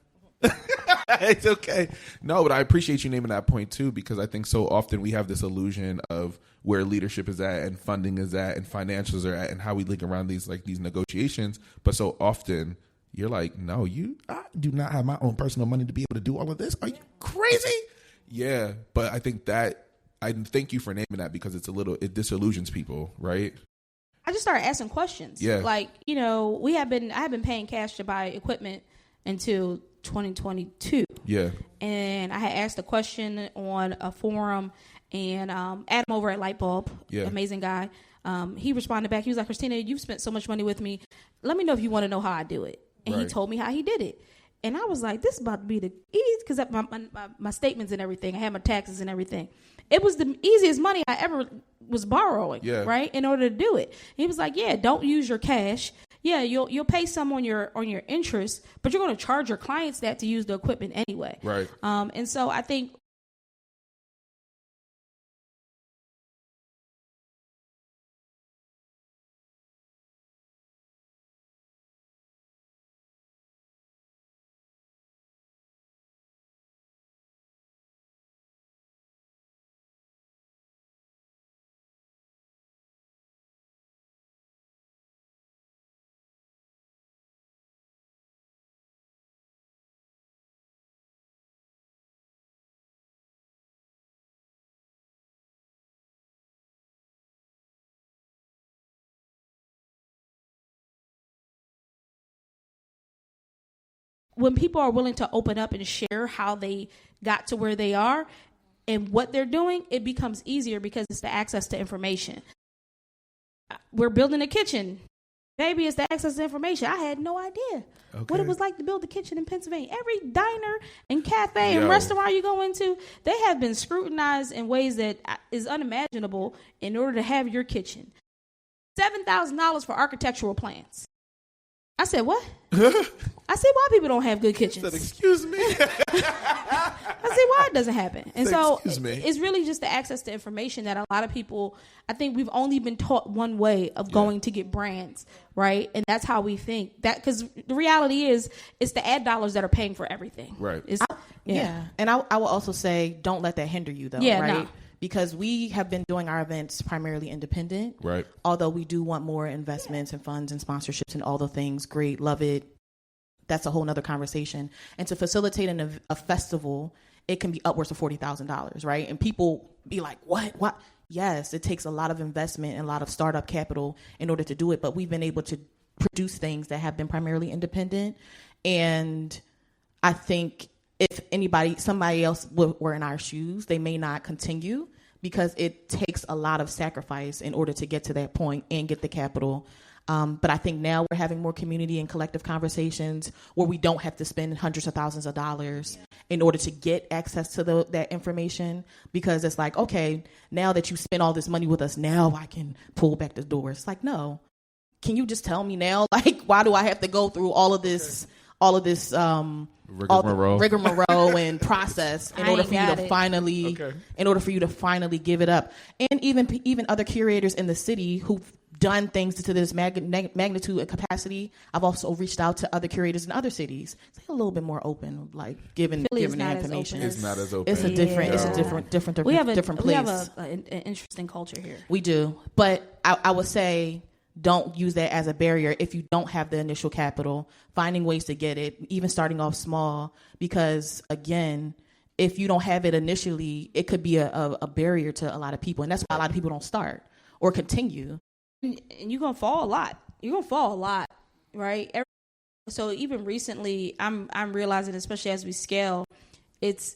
It's okay. No, but I appreciate you naming that point too, because I think so often we have this illusion of where leadership is at and funding is at and financials are at and how we link around these negotiations. But so often you're like, no, I do not have my own personal money to be able to do all of this. Are you crazy? Yeah. But I think I thank you for naming that because it disillusions people, right? I just started asking questions. Yeah. Like, I have been paying cash to buy equipment until 2022. Yeah. And I had asked a question on a forum, and Adam over at Lightbulb, amazing guy, he responded back. He was like, Christina, you've spent so much money with me. Let me know if you want to know how I do it. And he told me how he did it. And I was like, this is about to be the easy, because my statements and everything, I had my taxes and everything. It was the easiest money I ever was borrowing, right, in order to do it. He was like, don't use your cash. Yeah, you'll pay some on your interest, but you're going to charge your clients that to use the equipment anyway. Right. And so I think when people are willing to open up and share how they got to where they are and what they're doing, it becomes easier because it's the access to information. we're building a kitchen. Baby, it's the access to information. I had no idea what it was like to build a kitchen in Pennsylvania. Every diner and cafe and restaurant you go into, they have been scrutinized in ways that is unimaginable in order to have your kitchen. $7,000 for architectural plans. I said, what? I said, why people don't have good kitchens? I said, excuse me. I said, why it doesn't happen? And so it's really just the access to information that a lot of people, I think we've only been taught one way of going to get brands, right? And that's how we think that, because the reality is it's the ad dollars that are paying for everything. Right. And I will also say, don't let that hinder you though, right? No. Because we have been doing our events primarily independent. Right. Although we do want more investments and funds and sponsorships and all the things. Great. Love it. That's a whole nother conversation. And to facilitate a festival, it can be upwards of $40,000, right? And people be like, what? Yes, it takes a lot of investment and a lot of startup capital in order to do it. But we've been able to produce things that have been primarily independent. And I think if somebody else were in our shoes, they may not continue because it takes a lot of sacrifice in order to get to that point and get the capital. But I think now we're having more community and collective conversations where we don't have to spend hundreds of thousands of dollars in order to get access to that information, because it's like, okay, now that you spent all this money with us, now I can pull back the doors. It's like, no, can you just tell me now? Like, why do I have to go through all of this rigmarole and process in order for you to finally give it up? And even other curators in the city who've done things to this magnitude and capacity, I've also reached out to other curators in other cities. It's a little bit more open, like giving the information. It's not as open. It's a different place. We have an interesting culture here. We do, but I would say, don't use that as a barrier if you don't have the initial capital. Finding ways to get it, even starting off small, because again, if you don't have it initially, it could be a barrier to a lot of people, and that's why a lot of people don't start or continue. And you're gonna fall a lot. Right? So even recently, I'm realizing, especially as we scale, it's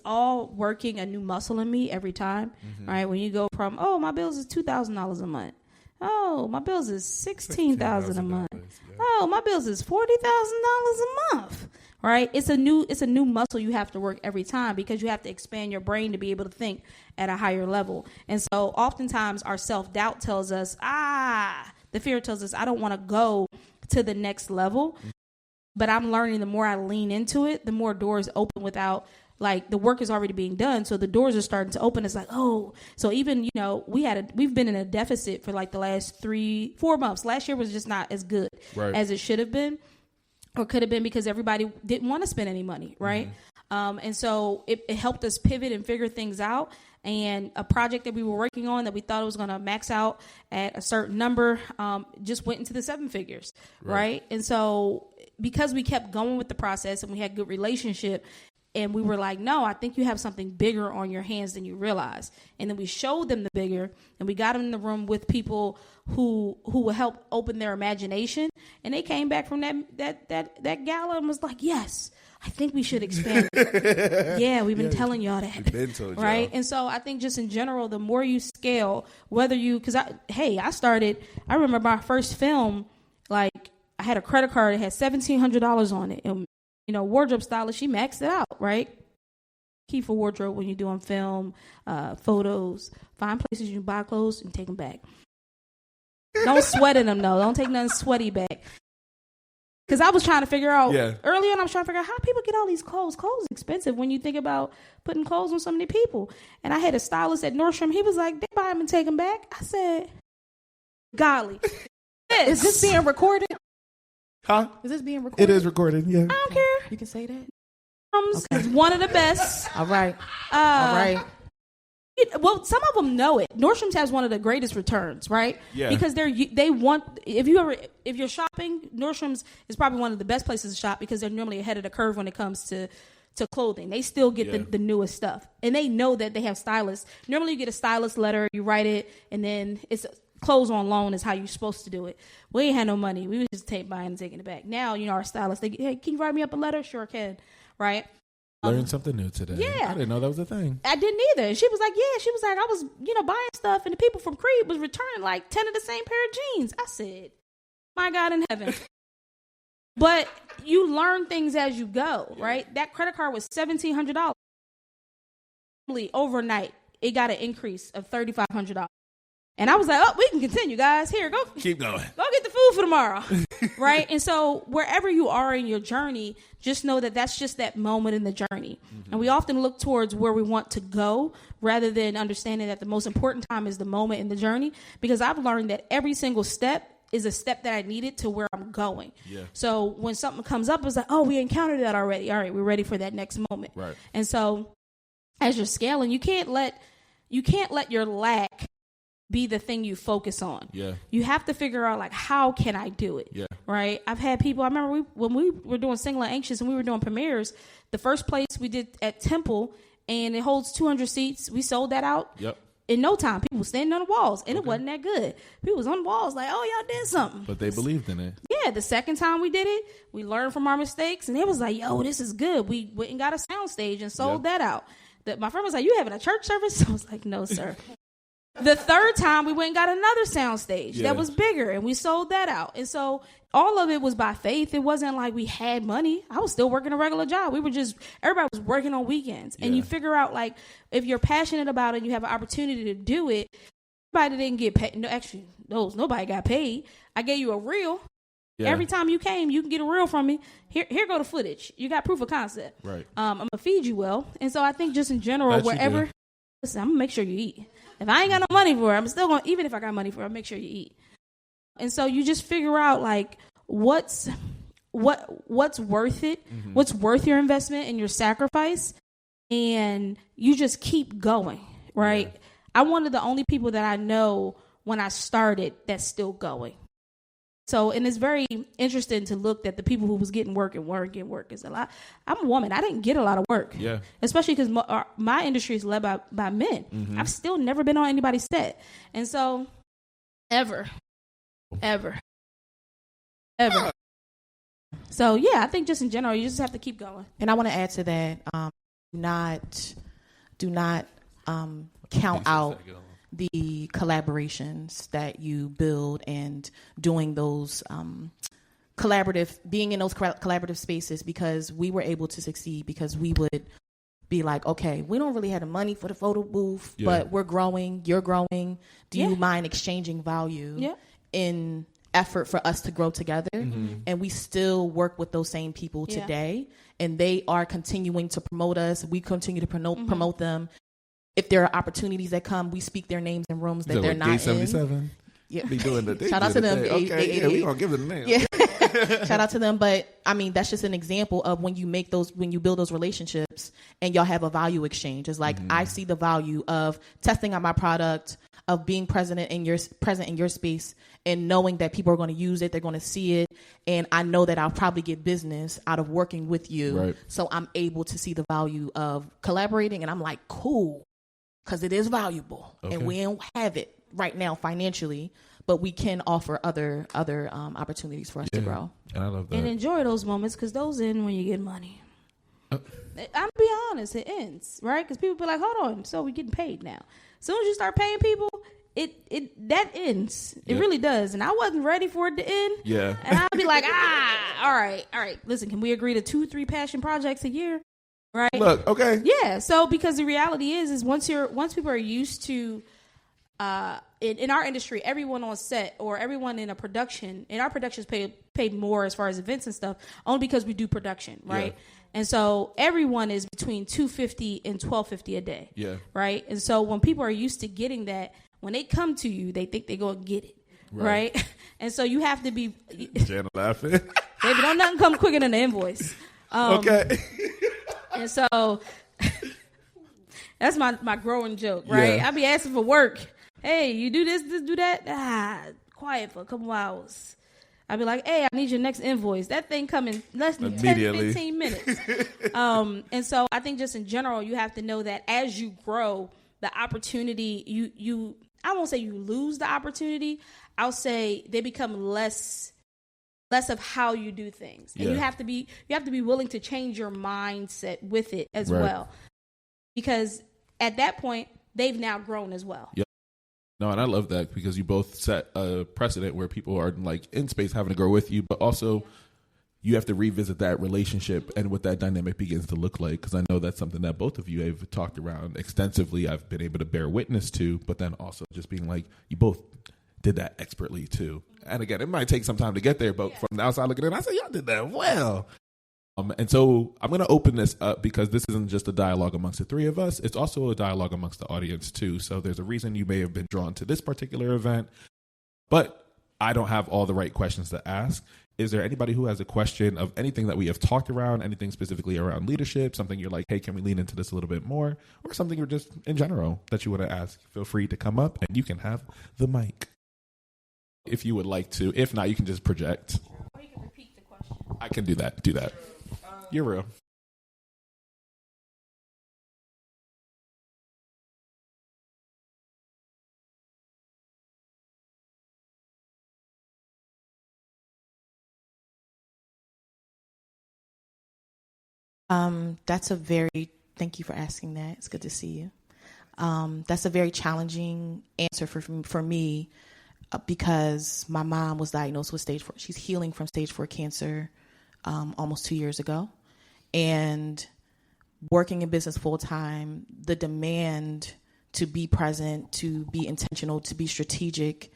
all working a new muscle in me every time. Right? When you go from, my bills is $2,000 a month. Oh, my bills is $16,000 a month. Yeah. Oh, my bills is $40,000 a month. Right? It's a new muscle you have to work every time, because you have to expand your brain to be able to think at a higher level. And so oftentimes our self-doubt tells us, the fear tells us, I don't want to go to the next level. But I'm learning the more I lean into it, the more doors open without, like, the work is already being done, so the doors are starting to open. It's like, so even, we've been in a deficit for like the last 3-4 months. Last year was just not as good as it should have been, or could have been, because everybody didn't want to spend any money, right? And so it helped us pivot and figure things out. And a project that we were working on that we thought it was going to max out at a certain number just went into the 7 figures, right? And so because we kept going with the process and we had good relationship, and we were like, no, I think you have something bigger on your hands than you realize. And then we showed them the bigger, and we got them in the room with people who would help open their imagination. And they came back from that gala and was like, yes, I think we should expand. Yeah, we've been telling y'all that. We've been told y'all. Right? And so I think just in general, the more you scale, because I remember my first film, like, I had a credit card that had $1,700 on it. And wardrobe stylist, she maxed it out, right? Key for wardrobe when you're doing film, photos, find places you can buy clothes and take them back. Don't sweat in them, though. Don't take nothing sweaty back. Because I was trying to figure out, early on, I was trying to figure out how people get all these clothes. Clothes are expensive when you think about putting clothes on so many people. And I had a stylist at Nordstrom. He was like, they buy them and take them back. I said, golly. Is this being recorded? Huh? Is this being recorded? It is recorded, yeah. I don't care. You can say that? Is one of the best. All right. All right. Well, some of them know it. Nordstrom's has one of the greatest returns, right? Yeah. Because they want, if you're shopping, Nordstrom's is probably one of the best places to shop, because they're normally ahead of the curve when it comes to clothing. They still get the newest stuff, and they know that they have stylists. Normally, you get a stylist letter, you write it, and then it's clothes on loan is how you're supposed to do it. We ain't had no money. We was just buying and taking it back. Now, our stylists, hey, can you write me up a letter? Sure can, right? Learned something new today. Yeah. I didn't know that was a thing. I didn't either. And she was like, yeah. She was like, I was, buying stuff, and the people from Creed was returning like 10 of the same pair of jeans. I said, my God in heaven. But you learn things as you go, right? That credit card was $1,700. Overnight, it got an increase of $3,500. And I was like, oh, we can continue, guys. Here, go. Keep going. Go get the food for tomorrow. Right? And so wherever you are in your journey, just know that that's just that moment in the journey. Mm-hmm. And we often look towards where we want to go rather than understanding that the most important time is the moment in the journey. Because I've learned that every single step is a step that I needed to where I'm going. Yeah. So when something comes up, it's like, oh, we encountered that already. All right, we're ready for that next moment. Right. And so as you're scaling, you can't let your lack be the thing you focus on. Yeah. You have to figure out, like, how can I do it? Yeah. Right. I've had people, I remember when we were doing Single and Anxious and we were doing premieres, the first place we did at Temple, and it holds 200 seats. We sold that out. Yep. In no time. People were standing on the walls, and it wasn't that good. People was on the walls like, oh, y'all did something. But they believed in it. Yeah. The second time we did it, we learned from our mistakes, and it was like, yo, this is good. We went and got a sound stage and sold that out. My friend was like, you having a church service? I was like, no, sir. The third time, we went and got another sound stage that was bigger, and we sold that out. And so all of it was by faith. It wasn't like we had money. I was still working a regular job. Everybody was working on weekends. And you figure out, like, if you're passionate about it and you have an opportunity to do it, everybody didn't get paid. No, actually, nobody got paid. I gave you a reel. Yeah. Every time you came, you can get a reel from me. Here go the footage. You got proof of concept. Right. I'm going to feed you well. And so I think just in general, wherever, listen, I'm going to make sure you eat. If I ain't got no money for it, I'm still going to, even if I got money for it, I'll make sure you eat. And so you just figure out, like, what's worth it, what's worth your investment and your sacrifice, and you just keep going, right? Yeah. I'm one of the only people that I know when I started that's still going. So, and it's very interesting to look at the people who was getting work is a lot. I'm a woman. I didn't get a lot of work. Yeah. Especially because my industry is led by men. Mm-hmm. I've still never been on anybody's set. And so, ever. So, yeah, I think just in general, you just have to keep going. And I want to add to that, do not count out the collaborations that you build and doing those being in those collaborative spaces, because we were able to succeed because we would be like, okay, we don't really have the money for the photo booth, but we're growing, you're growing. Do you mind exchanging value in effort for us to grow together? Mm-hmm. And we still work with those same people today, and they are continuing to promote us. We continue to promote them. If there are opportunities that come, we speak their names in rooms that they're not in. 77? Yeah. Be doing the Shout out to them. Okay, yeah, we're going to give them a name. Yeah. Shout out to them. But, I mean, that's just an example of when you build those relationships and y'all have a value exchange. It's like, I see the value of testing out my product, of being present in your space, and knowing that people are going to use it, they're going to see it, and I know that I'll probably get business out of working with you. Right. So I'm able to see the value of collaborating, and I'm like, cool. Because it is valuable, and we don't have it right now financially, but we can offer other opportunities for us to grow. And I love that. And enjoy those moments, because those end when you get money. I'm be honest, it ends, right? Because people be like, hold on, so we getting paid now. As soon as you start paying people, that ends. It really does. And I wasn't ready for it to end. Yeah. And I'd be like, all right. Listen, can we agree to 2-3 passion projects a year? Right. Look, okay. Yeah. So because the reality is once people are used to, in our industry, everyone on set or everyone in our production is paid more as far as events and stuff, only because we do production, right? Yeah. And so everyone is between $250 and $1,250 a day. Yeah. Right. And so when people are used to getting that, when they come to you, they think they're gonna get it. Right. And so you have to be. Jana laughing. Baby, don't nothing come quicker than the invoice. Okay. And so that's my growing joke, right? Yeah. I be asking for work. Hey, you do this, do that. Quiet for a couple hours. I'd be like, hey, I need your next invoice. That thing come in less than 10-15 minutes. And so I think just in general, you have to know that as you grow, the opportunity, you I won't say you lose the opportunity. I'll say they become less less of how you do things. And you have to be willing to change your mindset with it as well. Because at that point, they've now grown as well. Yep. No, and I love that because you both set a precedent where people are like in space having to grow with you, but also you have to revisit that relationship and what that dynamic begins to look like. Because I know that's something that both of you have talked around extensively. I've been able to bear witness to, but then also just being like, you both did that expertly too. And again, it might take some time to get there, but from the outside looking in, I say, y'all did that well. And so I'm going to open this up because this isn't just a dialogue amongst the three of us. It's also a dialogue amongst the audience too. So there's a reason you may have been drawn to this particular event, but I don't have all the right questions to ask. Is there anybody who has a question of anything that we have talked around, anything specifically around leadership, something you're like, hey, can we lean into this a little bit more? Or something you're just in general that you want to ask? Feel free to come up and you can have the mic if you would like to. If not, you can just project. Or you can repeat the question. I can do that. Do that. You're real. Thank you for asking that. It's good to see you. That's a very challenging answer for me because my mom was diagnosed with stage 4. She's healing from stage 4 cancer almost 2 years ago. And working in business full time, the demand to be present, to be intentional, to be strategic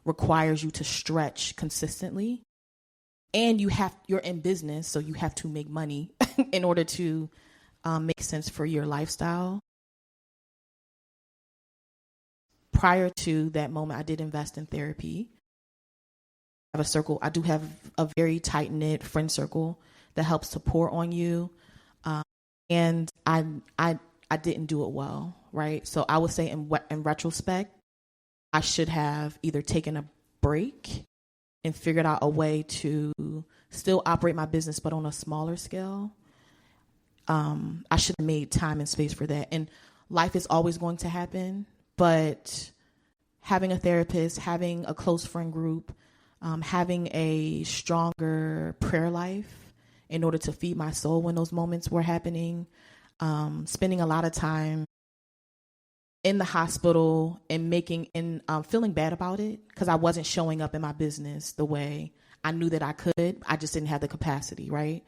requires you to stretch consistently. And you're in business, so you have to make money in order to make sense for your lifestyle. Prior to that moment, I did invest in therapy. I do have a very tight-knit friend circle that helps to pour on you. And I didn't do it well, right? So I would say in retrospect, I should have either taken a break and figured out a way to still operate my business, but on a smaller scale. I should have made time and space for that. And life is always going to happen, but having a therapist, having a close friend group, having a stronger prayer life in order to feed my soul when those moments were happening, spending a lot of time in the hospital and feeling bad about it because I wasn't showing up in my business the way I knew that I could. I just didn't have the capacity, right?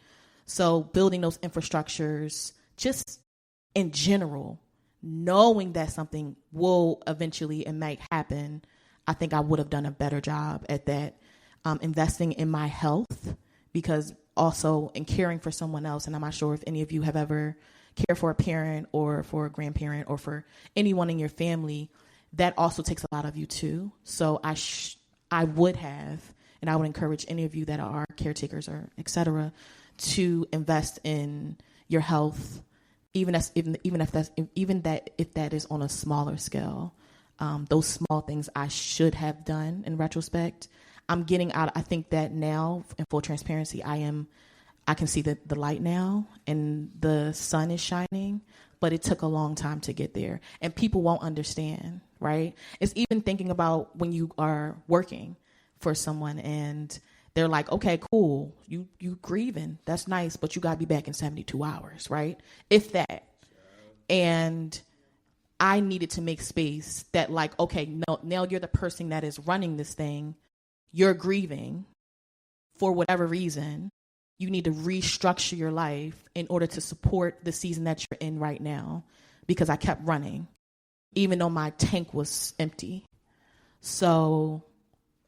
So building those infrastructures, just in general, knowing that something will eventually and might happen, I think I would have done a better job at that. Investing in my health, because also in caring for someone else, and I'm not sure if any of you have ever cared for a parent or for a grandparent or for anyone in your family, that also takes a lot of you too. So I would have, and I would encourage any of you that are caretakers or et cetera, to invest in your health, if that is on a smaller scale. Those small things I should have done in retrospect. I'm getting out. I think that now, in full transparency, I can see the light now and the sun is shining, but it took a long time to get there and people won't understand, right? It's even thinking about when you are working for someone and they're like, okay, cool, you grieving, that's nice, but you gotta be back in 72 hours, right? If that. And I needed to make space that like, okay, no, now you're the person that is running this thing. You're grieving for whatever reason. You need to restructure your life in order to support the season that you're in right now, because I kept running, even though my tank was empty. So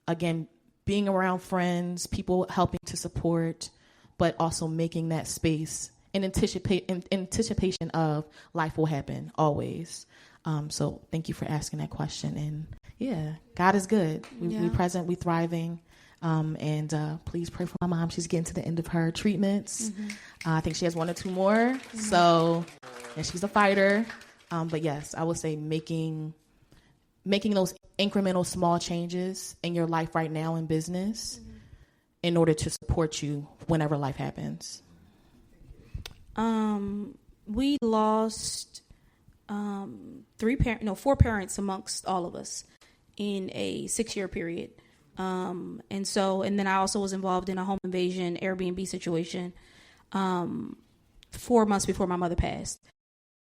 again, being around friends, people helping to support, but also making that space in anticipation of life will happen always. So thank you for asking that question. And yeah, God is good. We present, we thriving. And please pray for my mom. She's getting to the end of her treatments. Mm-hmm. I think she has 1 or 2 more. Mm-hmm. So, and she's a fighter. But yes, I would say making those incremental small changes in your life right now in business in order to support you whenever life happens. We lost 4 parents amongst all of us in a 6-year period. And then I also was involved in a home invasion Airbnb situation 4 months before my mother passed.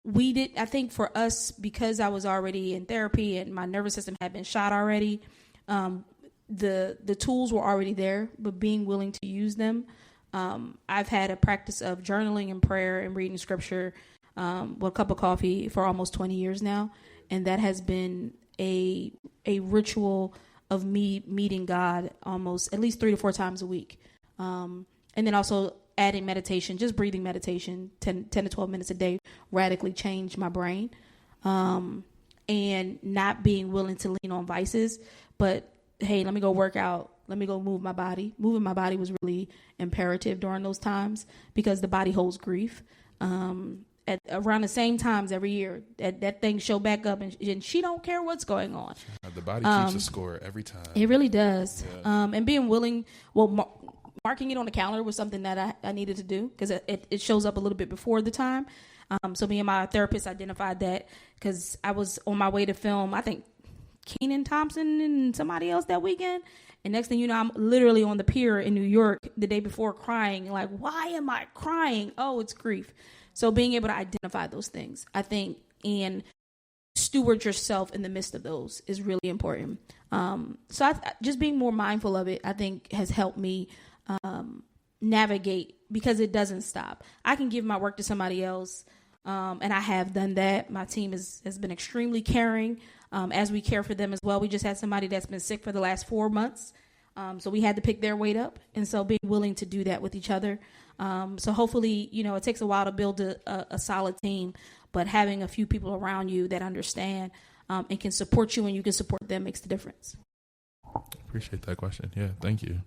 I think for us, because I was already in therapy and my nervous system had been shot already, the tools were already there, but being willing to use them. I've had a practice of journaling and prayer and reading scripture with a cup of coffee for almost 20 years now. And that has been a ritual of me meeting God almost at least 3 to 4 times a week. And then also adding meditation, just breathing meditation, 10 to 12 minutes a day, radically changed my brain. And not being willing to lean on vices, but hey, let me go work out. Let me go move my body. Moving my body was really imperative during those times because the body holds grief. At around the same times every year, that thing show back up, and she don't care what's going on. The body keeps a score every time. It really does. Yeah. And being willing, marking it on the calendar was something that I needed to do because it shows up a little bit before the time. So me and my therapist identified that because I was on my way to film, I think, Kenan Thompson and somebody else that weekend. And next thing you know, I'm literally on the pier in New York the day before crying. Like, why am I crying? Oh, it's grief. So being able to identify those things, I think, and steward yourself in the midst of those is really important. So just being more mindful of it, I think, has helped me navigate because it doesn't stop. I can give my work to somebody else, and I have done that. My team has been extremely caring as we care for them as well. We just had somebody that's been sick for the last 4 months, so we had to pick their weight up. And so being willing to do that with each other. So hopefully, it takes a while to build a solid team, but having a few people around you that understand and can support you and you can support them makes the difference. Appreciate that question. Yeah, thank you.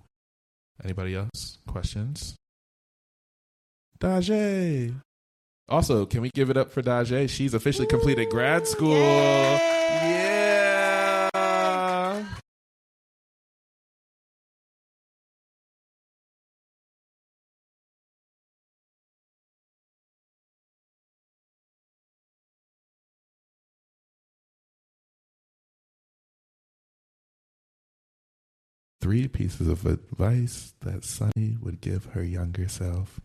Anybody else? Questions? Dajay. Also, can we give it up for Dajay? She's officially completed grad school. Yeah. 3 pieces of advice that Sunny would give her younger self.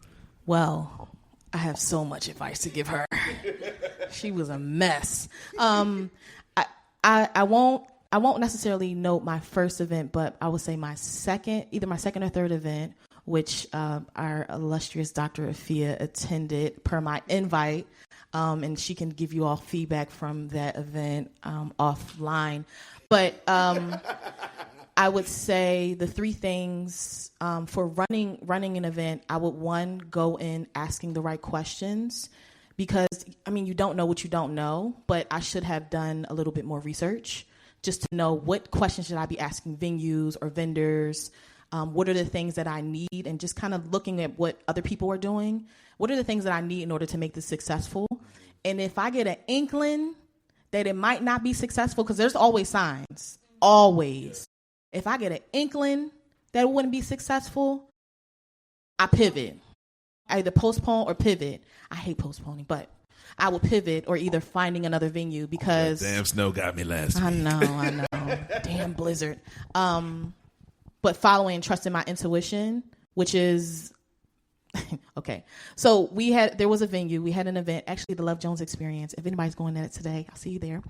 Well, I have so much advice to give her. She was a mess. I won't necessarily note my first event, but I would say either my second or third event, which our illustrious Dr. Afia attended per my invite, and she can give you all feedback from that event offline. But I would say the 3 things for running an event, I would, 1, go in asking the right questions because, you don't know what you don't know, but I should have done a little bit more research just to know what questions should I be asking venues or vendors, what are the things that I need, and just kind of looking at what other people are doing. What are the things that I need in order to make this successful? And if I get an inkling that it might not be successful, because there's always signs, always. If I get an inkling that it wouldn't be successful, I pivot. I either postpone or pivot. I hate postponing, but I will pivot or either finding another venue because... That damn snow got me last week. I know. Damn blizzard. But following and trusting my intuition, which is... Okay. So there was a venue. We had an event, actually the Love Jones Experience. If anybody's going at it today, I'll see you there.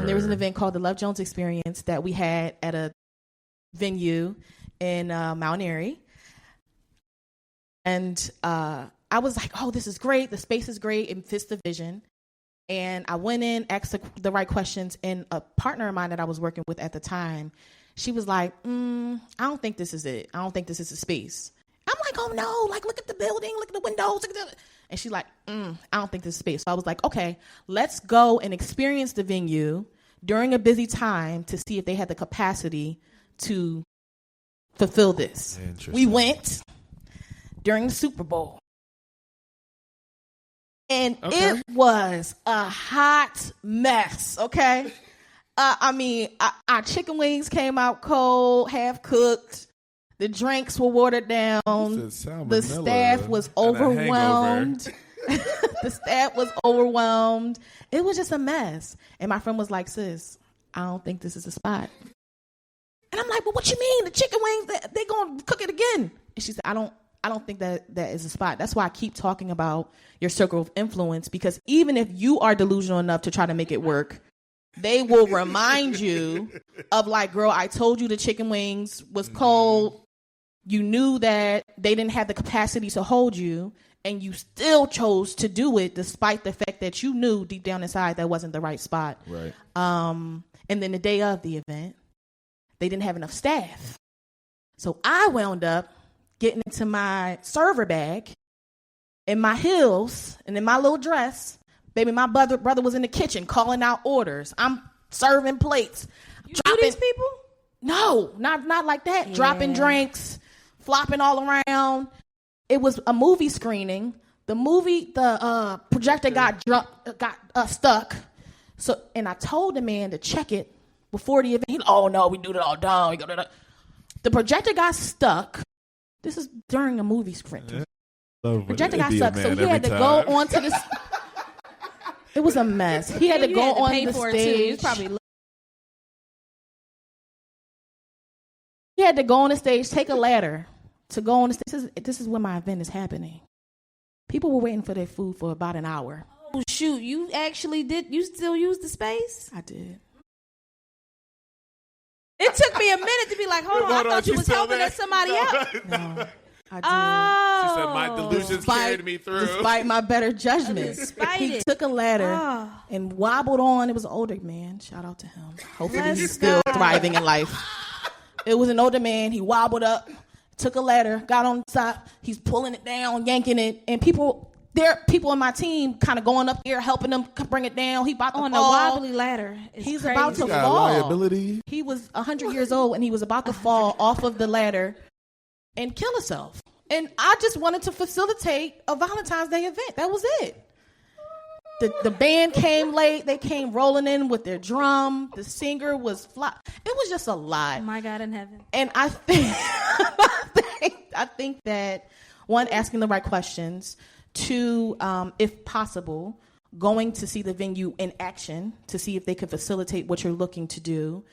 There was an event called the Love Jones Experience that we had at a venue in Mount Airy, and I was like, oh, this is great, the space is great, it fits the vision. And I went in, asked the right questions, and a partner of mine that I was working with at the time, she was like, I don't think this is it, I don't think this is the space. I'm like, oh no, like look at the building, look at the windows, and she's like, I don't think this is space. So I was like, okay, let's go and experience the venue during a busy time to see if they had the capacity to fulfill this. We went during the Super Bowl, and it was a hot mess. Okay, our chicken wings came out cold, half cooked. The drinks were watered down. The staff was overwhelmed. The staff was overwhelmed. It was just a mess. And my friend was like, sis, I don't think this is a spot. And I'm like, well, what you mean? The chicken wings, they going to cook it again. And she said, I don't think that is a spot. That's why I keep talking about your circle of influence, because even if you are delusional enough to try to make it work, they will remind you of like, girl, I told you the chicken wings was cold. You knew that they didn't have the capacity to hold you, and you still chose to do it despite the fact that you knew deep down inside that wasn't the right spot. Right. And then the day of the event, they didn't have enough staff. So I wound up getting into my server bag and my heels and in my little dress. Baby, my brother was in the kitchen calling out orders. I'm serving plates. You do these people? No, not like that. Yeah. Dropping drinks, flopping all around. It was a movie screening. The projector got stuck. So, and I told the man to check it before the event. He, oh no, we do it all down. The projector got stuck. This is during a movie screening. Projector got stuck, so he had to go onto this. It was a mess. He had to go on the stage. He had to go on the stage, take a ladder to go on the stage. This is when my event is happening. People were waiting for their food for about an hour. Oh, shoot. You actually did? You still use the space? I did. It took me a minute to be like, hold on, I thought you was helping somebody out. No, I did. Oh. She said my delusions carried me through. Despite my better judgment. He took a ladder and wobbled on. It was an older man. Shout out to him. Hopefully he's still thriving in life. It was an older man. He wobbled up, took a ladder, got on the top. He's pulling it down, yanking it. And people in my team kind of going up there, helping him bring it down. He about to fall. On a wobbly ladder. He's crazy. about to got fall. Liability. He was 100 years old, and he was about to fall off of the ladder and kill himself. And I just wanted to facilitate a Valentine's Day event. That was it. The band came late. They came rolling in with their drum. The singer was fly. It was just a lot. My God in heaven. And I think that, one, asking the right questions. Two, if possible, going to see the venue in action to see if they can facilitate what you're looking to do.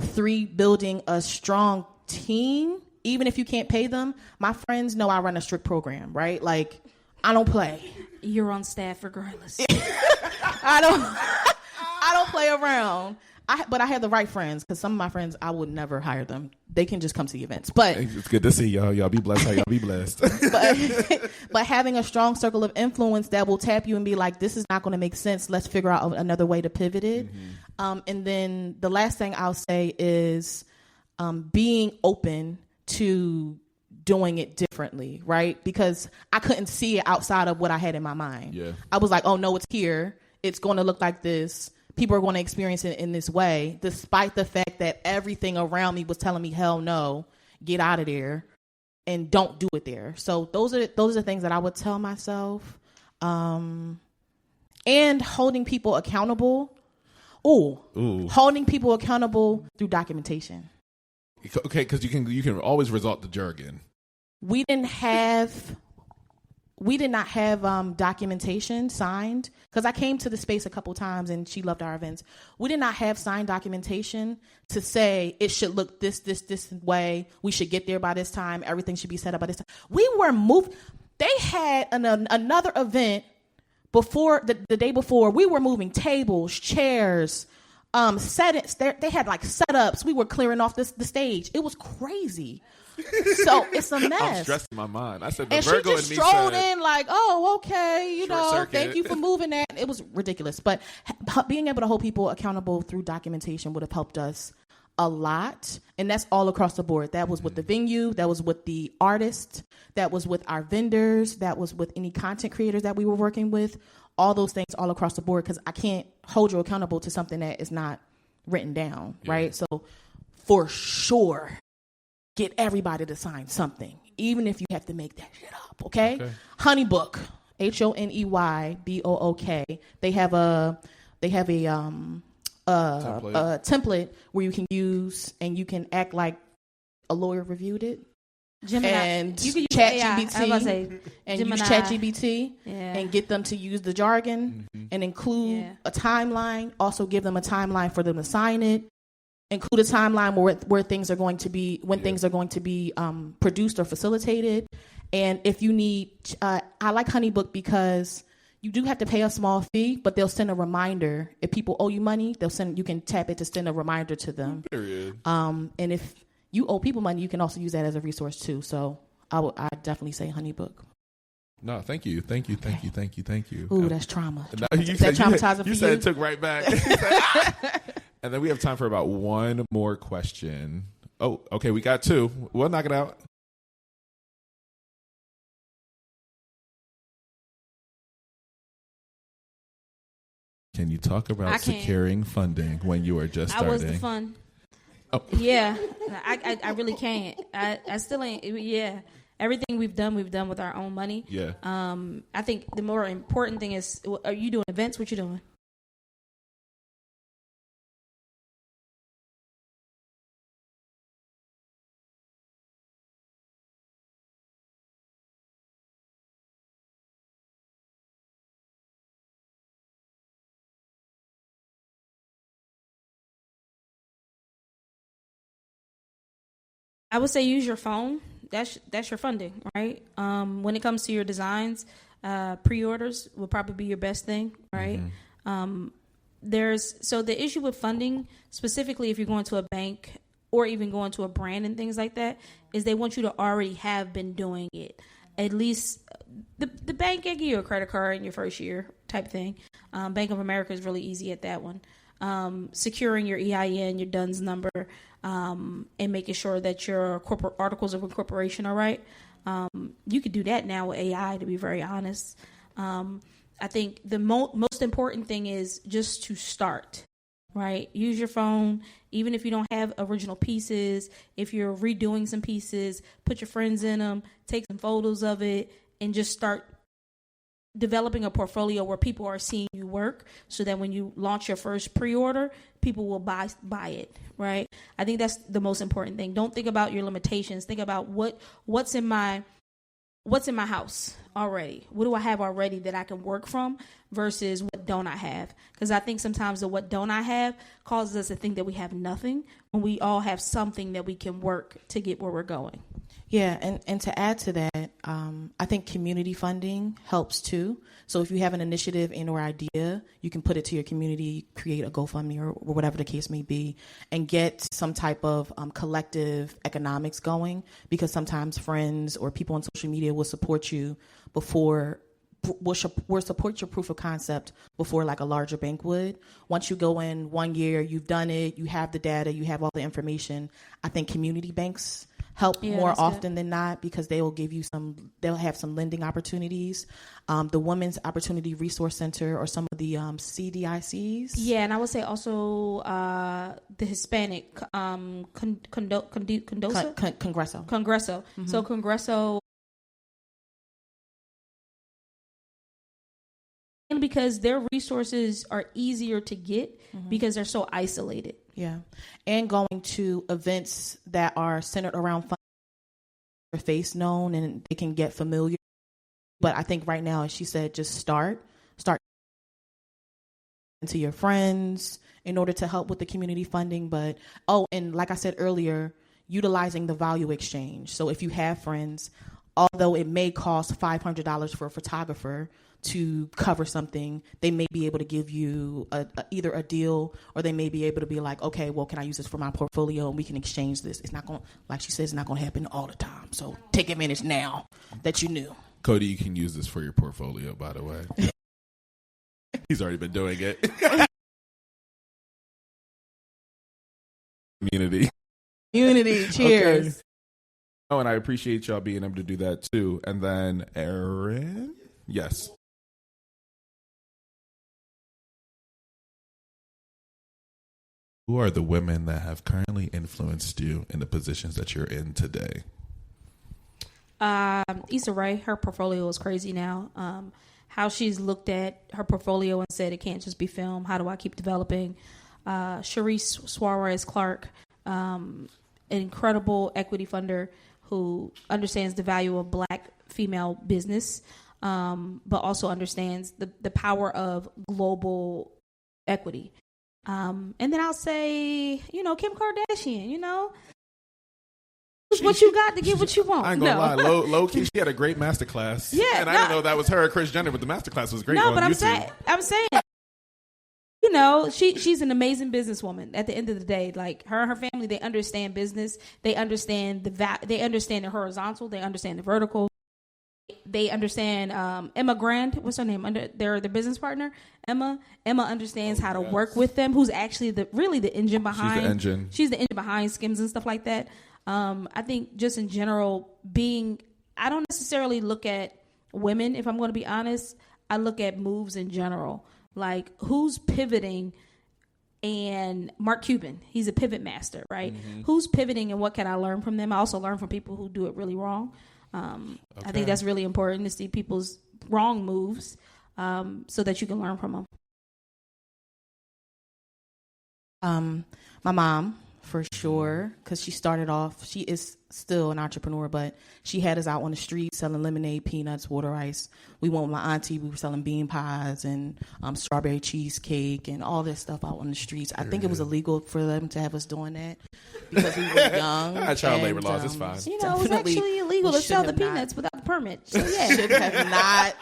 Three, building a strong team, even if you can't pay them. My friends know I run a strict program, right? Like, I don't play. You're on staff regardless. I don't play around. But I have the right friends, because some of my friends, I would never hire them. They can just come to the events. But it's good to see y'all. Y'all be blessed. How y'all be blessed. but having a strong circle of influence that will tap you and be like, this is not going to make sense. Let's figure out another way to pivot it. Mm-hmm. And then the last thing I'll say is being open to doing it differently, right? Because I couldn't see it outside of what I had in my mind. Yeah. I was like, oh, no, it's here. It's going to look like this. People are going to experience it in this way, despite the fact that everything around me was telling me, hell no, get out of there and don't do it there. So those are the things that I would tell myself. And holding people accountable. Holding people accountable through documentation. Okay, because you can always resort to jargon. We did not have documentation signed, because I came to the space a couple times and she loved our events. We did not have signed documentation to say it should look this way. We should get there by this time. Everything should be set up by this time. We were moved. They had another event before the day before. We were moving tables, chairs, settings. They had like setups. We were clearing off the stage. It was crazy. So it's a mess. I'm stressing my mind. I said, and Virgo she just and me strolled said, in like, oh, okay, circuit. Thank you for moving that. It was ridiculous. But being able to hold people accountable through documentation would have helped us a lot. And that's all across the board. That was with the venue. That was with the artists. That was with our vendors. That was with any content creators that we were working with. All those things all across the board, because I can't hold you accountable to something that is not written down, right? So for sure, get everybody to sign something, even if you have to make that shit up, okay? Honeybook, HONEYBOOK. They have a template where you can use, and you can act like a lawyer reviewed it. Gemini. And you can use ChatGPT and Gemini. use ChatGPT and get them to use the jargon and include a timeline. Also give them a timeline for them to sign it. include a timeline where things are going to be, when things are going to be produced or facilitated. And if you need, I like Honeybook because you do have to pay a small fee, but they'll send a reminder. If people owe you money, you can tap it to send a reminder to them. Period. And if you owe people money, you can also use that as a resource too. So I definitely say Honeybook. No, thank you. Ooh, that's trauma. No, Is that traumatizing for you you? said it took right back. And then we have time for about one more question. Oh, okay, we got two. We'll knock it out. Can you talk about securing funding when you are just starting? I was the fun. Oh. Yeah, I really can't. I still ain't. Yeah, everything we've done with our own money. Yeah. I think the more important thing is, are you doing events? What you doing? I would say use your phone. That's your funding, right? When it comes to your designs, pre-orders will probably be your best thing, right? Mm-hmm. So the issue with funding, specifically if you're going to a bank or even going to a brand and things like that, is they want you to already have been doing it. At least the bank can give you a credit card in your first year type thing. Bank of America is really easy at that one. Securing your EIN, your DUNS number, and making sure that your corporate articles of incorporation are right. You could do that now with AI, to be very honest. I think the most important thing is just to start, right? Use your phone, even if you don't have original pieces. If you're redoing some pieces, put your friends in them, take some photos of it, and just start developing a portfolio where people are seeing you work, so that when you launch your first pre-order, people will buy it, right? I think that's the most important thing. Don't think about your limitations. Think about what's in my house already. What do I have already that I can work from versus what don't I have? Because I think sometimes the what don't I have causes us to think that we have nothing when we all have something that we can work to get where we're going. Yeah, and to add to that, I think community funding helps too. So if you have an initiative and or idea, you can put it to your community, create a GoFundMe or whatever the case may be, and get some type of collective economics going, because sometimes friends or people on social media will support you will support your proof of concept before like a larger bank would. Once you go in 1 year, you've done it, you have the data, you have all the information. I think community banks help more often than not, because they'll have some lending opportunities. The Women's Opportunity Resource Center or some of the CDICs. Yeah, and I would say also the Hispanic Congreso. Mm-hmm. So Congreso, because their resources are easier to get because they're so isolated. Yeah. And going to events that are centered around fun, their face known, and they can get familiar. But I think right now, as she said, just start to your friends in order to help with the community funding. But, and like I said earlier, utilizing the value exchange. So if you have friends, although it may cost $500 for a photographer to cover something, they may be able to give you either a deal, or they may be able to be like, okay, well, can I use this for my portfolio and we can exchange this? It's not going, like she says, it's not going to happen all the time. So take advantage now that you knew. Cody, you can use this for your portfolio, by the way. He's already been doing it. Community. Cheers. Okay. Oh, and I appreciate y'all being able to do that too. And then Erin, yes. Who are the women that have currently influenced you in the positions that you're in today? Issa Rae, her portfolio is crazy now. How she's looked at her portfolio and said it can't just be film. How do I keep developing? Sharice Suarez Clark, an incredible equity funder who understands the value of Black female business, but also understands the power of global equity. And then I'll say, Kim Kardashian, it's what you got to get what you want. I ain't gonna lie, low key, she had a great masterclass. Yeah, and I didn't know that was her, Kris Jenner, but the masterclass was great. No, on but YouTube. I'm saying, she's an amazing businesswoman. At the end of the day, like her and her family, they understand business. They understand they understand the horizontal. They understand the vertical. They understand Emma Grand. What's her name? They're the business partner. Emma understands how to work with them. Who's actually the engine behind. She's the engine. She's the engine behind Skims and stuff like that. I think just in general, I don't necessarily look at women. If I'm going to be honest, I look at moves in general. Like who's pivoting. And Mark Cuban, he's a pivot master, right? Mm-hmm. Who's pivoting and what can I learn from them? I also learn from people who do it really wrong. I think that's really important to see people's wrong moves so that you can learn from them. My mom, for sure, because she started off, she is still an entrepreneur, but she had us out on the street selling lemonade, peanuts, water ice. We went with my auntie, we were selling bean pies and strawberry cheesecake and all this stuff out on the streets. I think it was illegal for them to have us doing that because we were young. Child labor laws, it's fine. It was actually illegal to sell the peanuts without the permit. So yeah.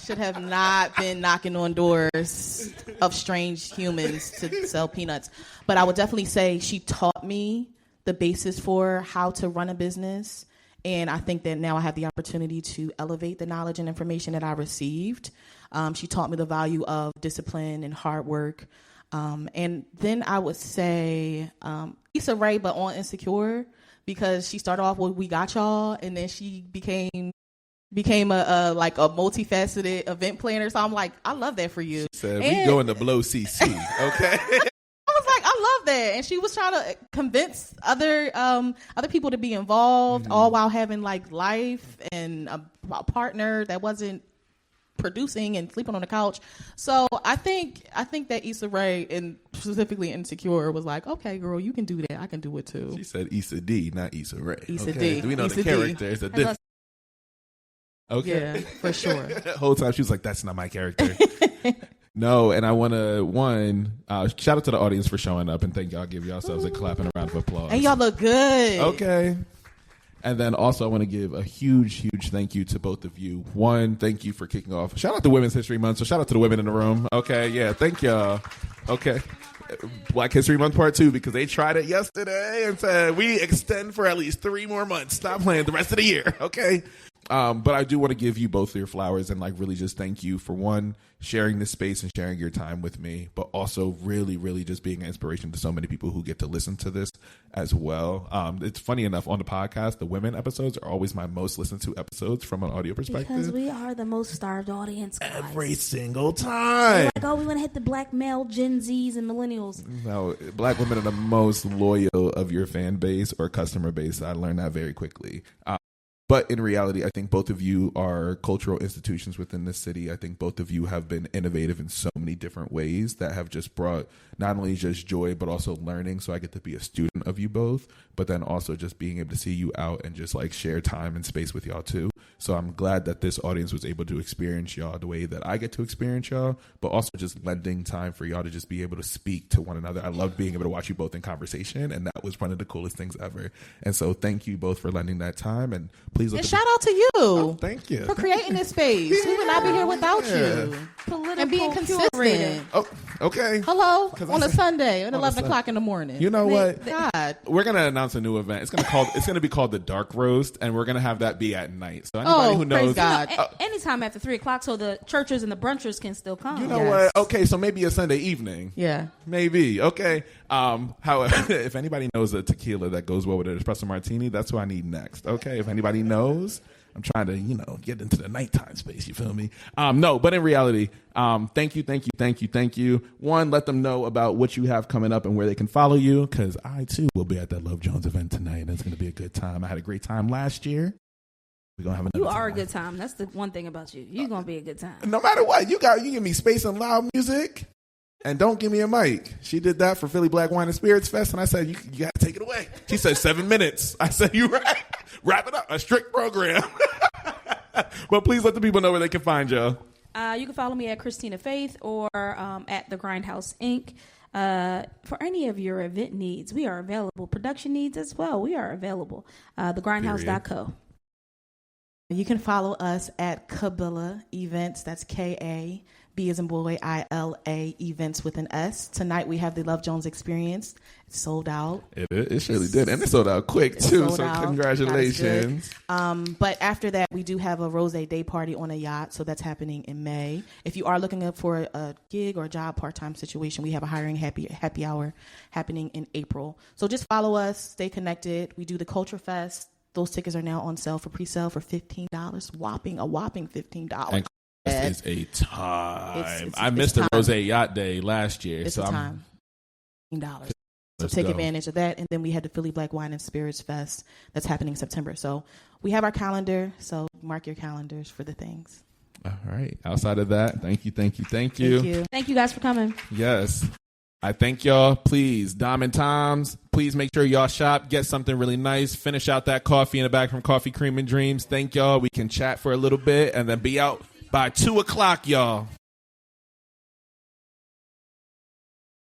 Should have not been knocking on doors of strange humans to sell peanuts. But I would definitely say she taught me the basis for how to run a business. And I think that now I have the opportunity to elevate the knowledge and information that I received. She taught me the value of discipline and hard work. And then I would say Issa Rae, but on Insecure, because she started off with We Got Y'all, and then she became a multifaceted event planner. So I'm like, I love that for you. She said, we going to blow CC, okay? I was like, I love that. And she was trying to convince other people to be involved, all while having like life and a partner that wasn't producing and sleeping on the couch. So I think that Issa Rae, and specifically Insecure, was like, okay, girl, you can do that. I can do it too. She said Issa D, not Issa Rae. Issa okay? D. Do we know Issa the character? It's a different. Okay. Yeah, for sure. The whole time she was like, that's not my character. No, and I want to, shout out to the audience for showing up, and thank y'all. Give yourselves a clap and a round of applause. And y'all look good. Okay. And then also I want to give a huge thank you to both of you. One, thank you for kicking off. Shout out to Women's History Month. So shout out to the women in the room. Okay, yeah, thank y'all. Okay. Black History Month Part 2, because they tried it yesterday and said, we extend for at least 3 more months. Stop playing the rest of the year. Okay. But I do want to give you both your flowers and really just thank you for, one, sharing this space and sharing your time with me, but also really just being an inspiration to so many people who get to listen to this as well. It's funny enough, on the podcast, the women episodes are always my most listened to episodes from an audio perspective. Because we are the most starved audience, guys. Every single time. We're like, we want to hit the black male, Gen Zs, and millennials. No, black women are the most loyal of your fan base or customer base. I learned that very quickly. But in reality, I think both of you are cultural institutions within this city. I think both of you have been innovative in so many different ways that have just brought not only just joy, but also learning. So I get to be a student of you both, but then also just being able to see you out and just share time and space with y'all too. So I'm glad that this audience was able to experience y'all the way that I get to experience y'all, but also just lending time for y'all to just be able to speak to one another. I love being able to watch you both in conversation, and that was one of the coolest things ever. And so thank you both for lending that time, and please and shout out to you. Oh, thank you for creating this space. We would not be here without you. Political and being consistent. Oh, okay. Hello, on a Sunday at 11 o'clock in the morning. You know what? God, we're gonna announce a new event. It's gonna be called the Dark Roast, and we're gonna have that be at night. So anybody who knows, God. Anytime after 3 o'clock, so the churches and the brunchers can still come. You know what? Okay, so maybe a Sunday evening. Yeah, maybe. Okay. However, if anybody knows a tequila that goes well with an espresso martini, that's who I need next. Okay, if anybody knows. I'm trying to, get into the nighttime space. You feel me? No, but in reality, thank you. One, let them know about what you have coming up and where they can follow you, because I, too, will be at that Love Jones event tonight, and it's going to be a good time. I had a great time last year. We're going to have another You are time. a good time. That's the one thing about you. You're going to be a good time. No matter what, you give me space and loud music, and don't give me a mic. She did that for Philly Black Wine and Spirits Fest, and I said, you got to take it away. She said 7 minutes. I said, you right. Wrap it up. A strict program. But please let the people know where they can find you. You can follow me at Christina Faith or at the GrindHouse Inc. For any of your event needs, we are available. Production needs as well, we are available. The grindhouse.co. You can follow us at Kabila Events. That's K-A, B as in boy, I-L-A, events with an S. Tonight we have the Love Jones Experience. It's sold out. It surely did. And it sold out quick, too. So congratulations. But after that, we do have a Rose Day party on a yacht. So that's happening in May. If you are looking up for a gig or a job, part-time situation, we have a hiring happy hour happening in April. So just follow us. Stay connected. We do the Culture Fest. Those tickets are now on sale for pre-sale for $15. A whopping $15. And it's a time. I missed the Rose Yacht Day last year. It's a time. $15. So take advantage of that. And then we had the Philly Black Wine and Spirits Fest that's happening in September. So we have our calendar. So mark your calendars for the things. All right. Outside of that, thank you. Thank you guys for coming. Yes. I thank y'all. Please, Dom and Toms, please make sure y'all shop, get something really nice, finish out that coffee in the back from Coffee Cream and Dreams. Thank y'all. We can chat for a little bit and then be out by 2:00, y'all.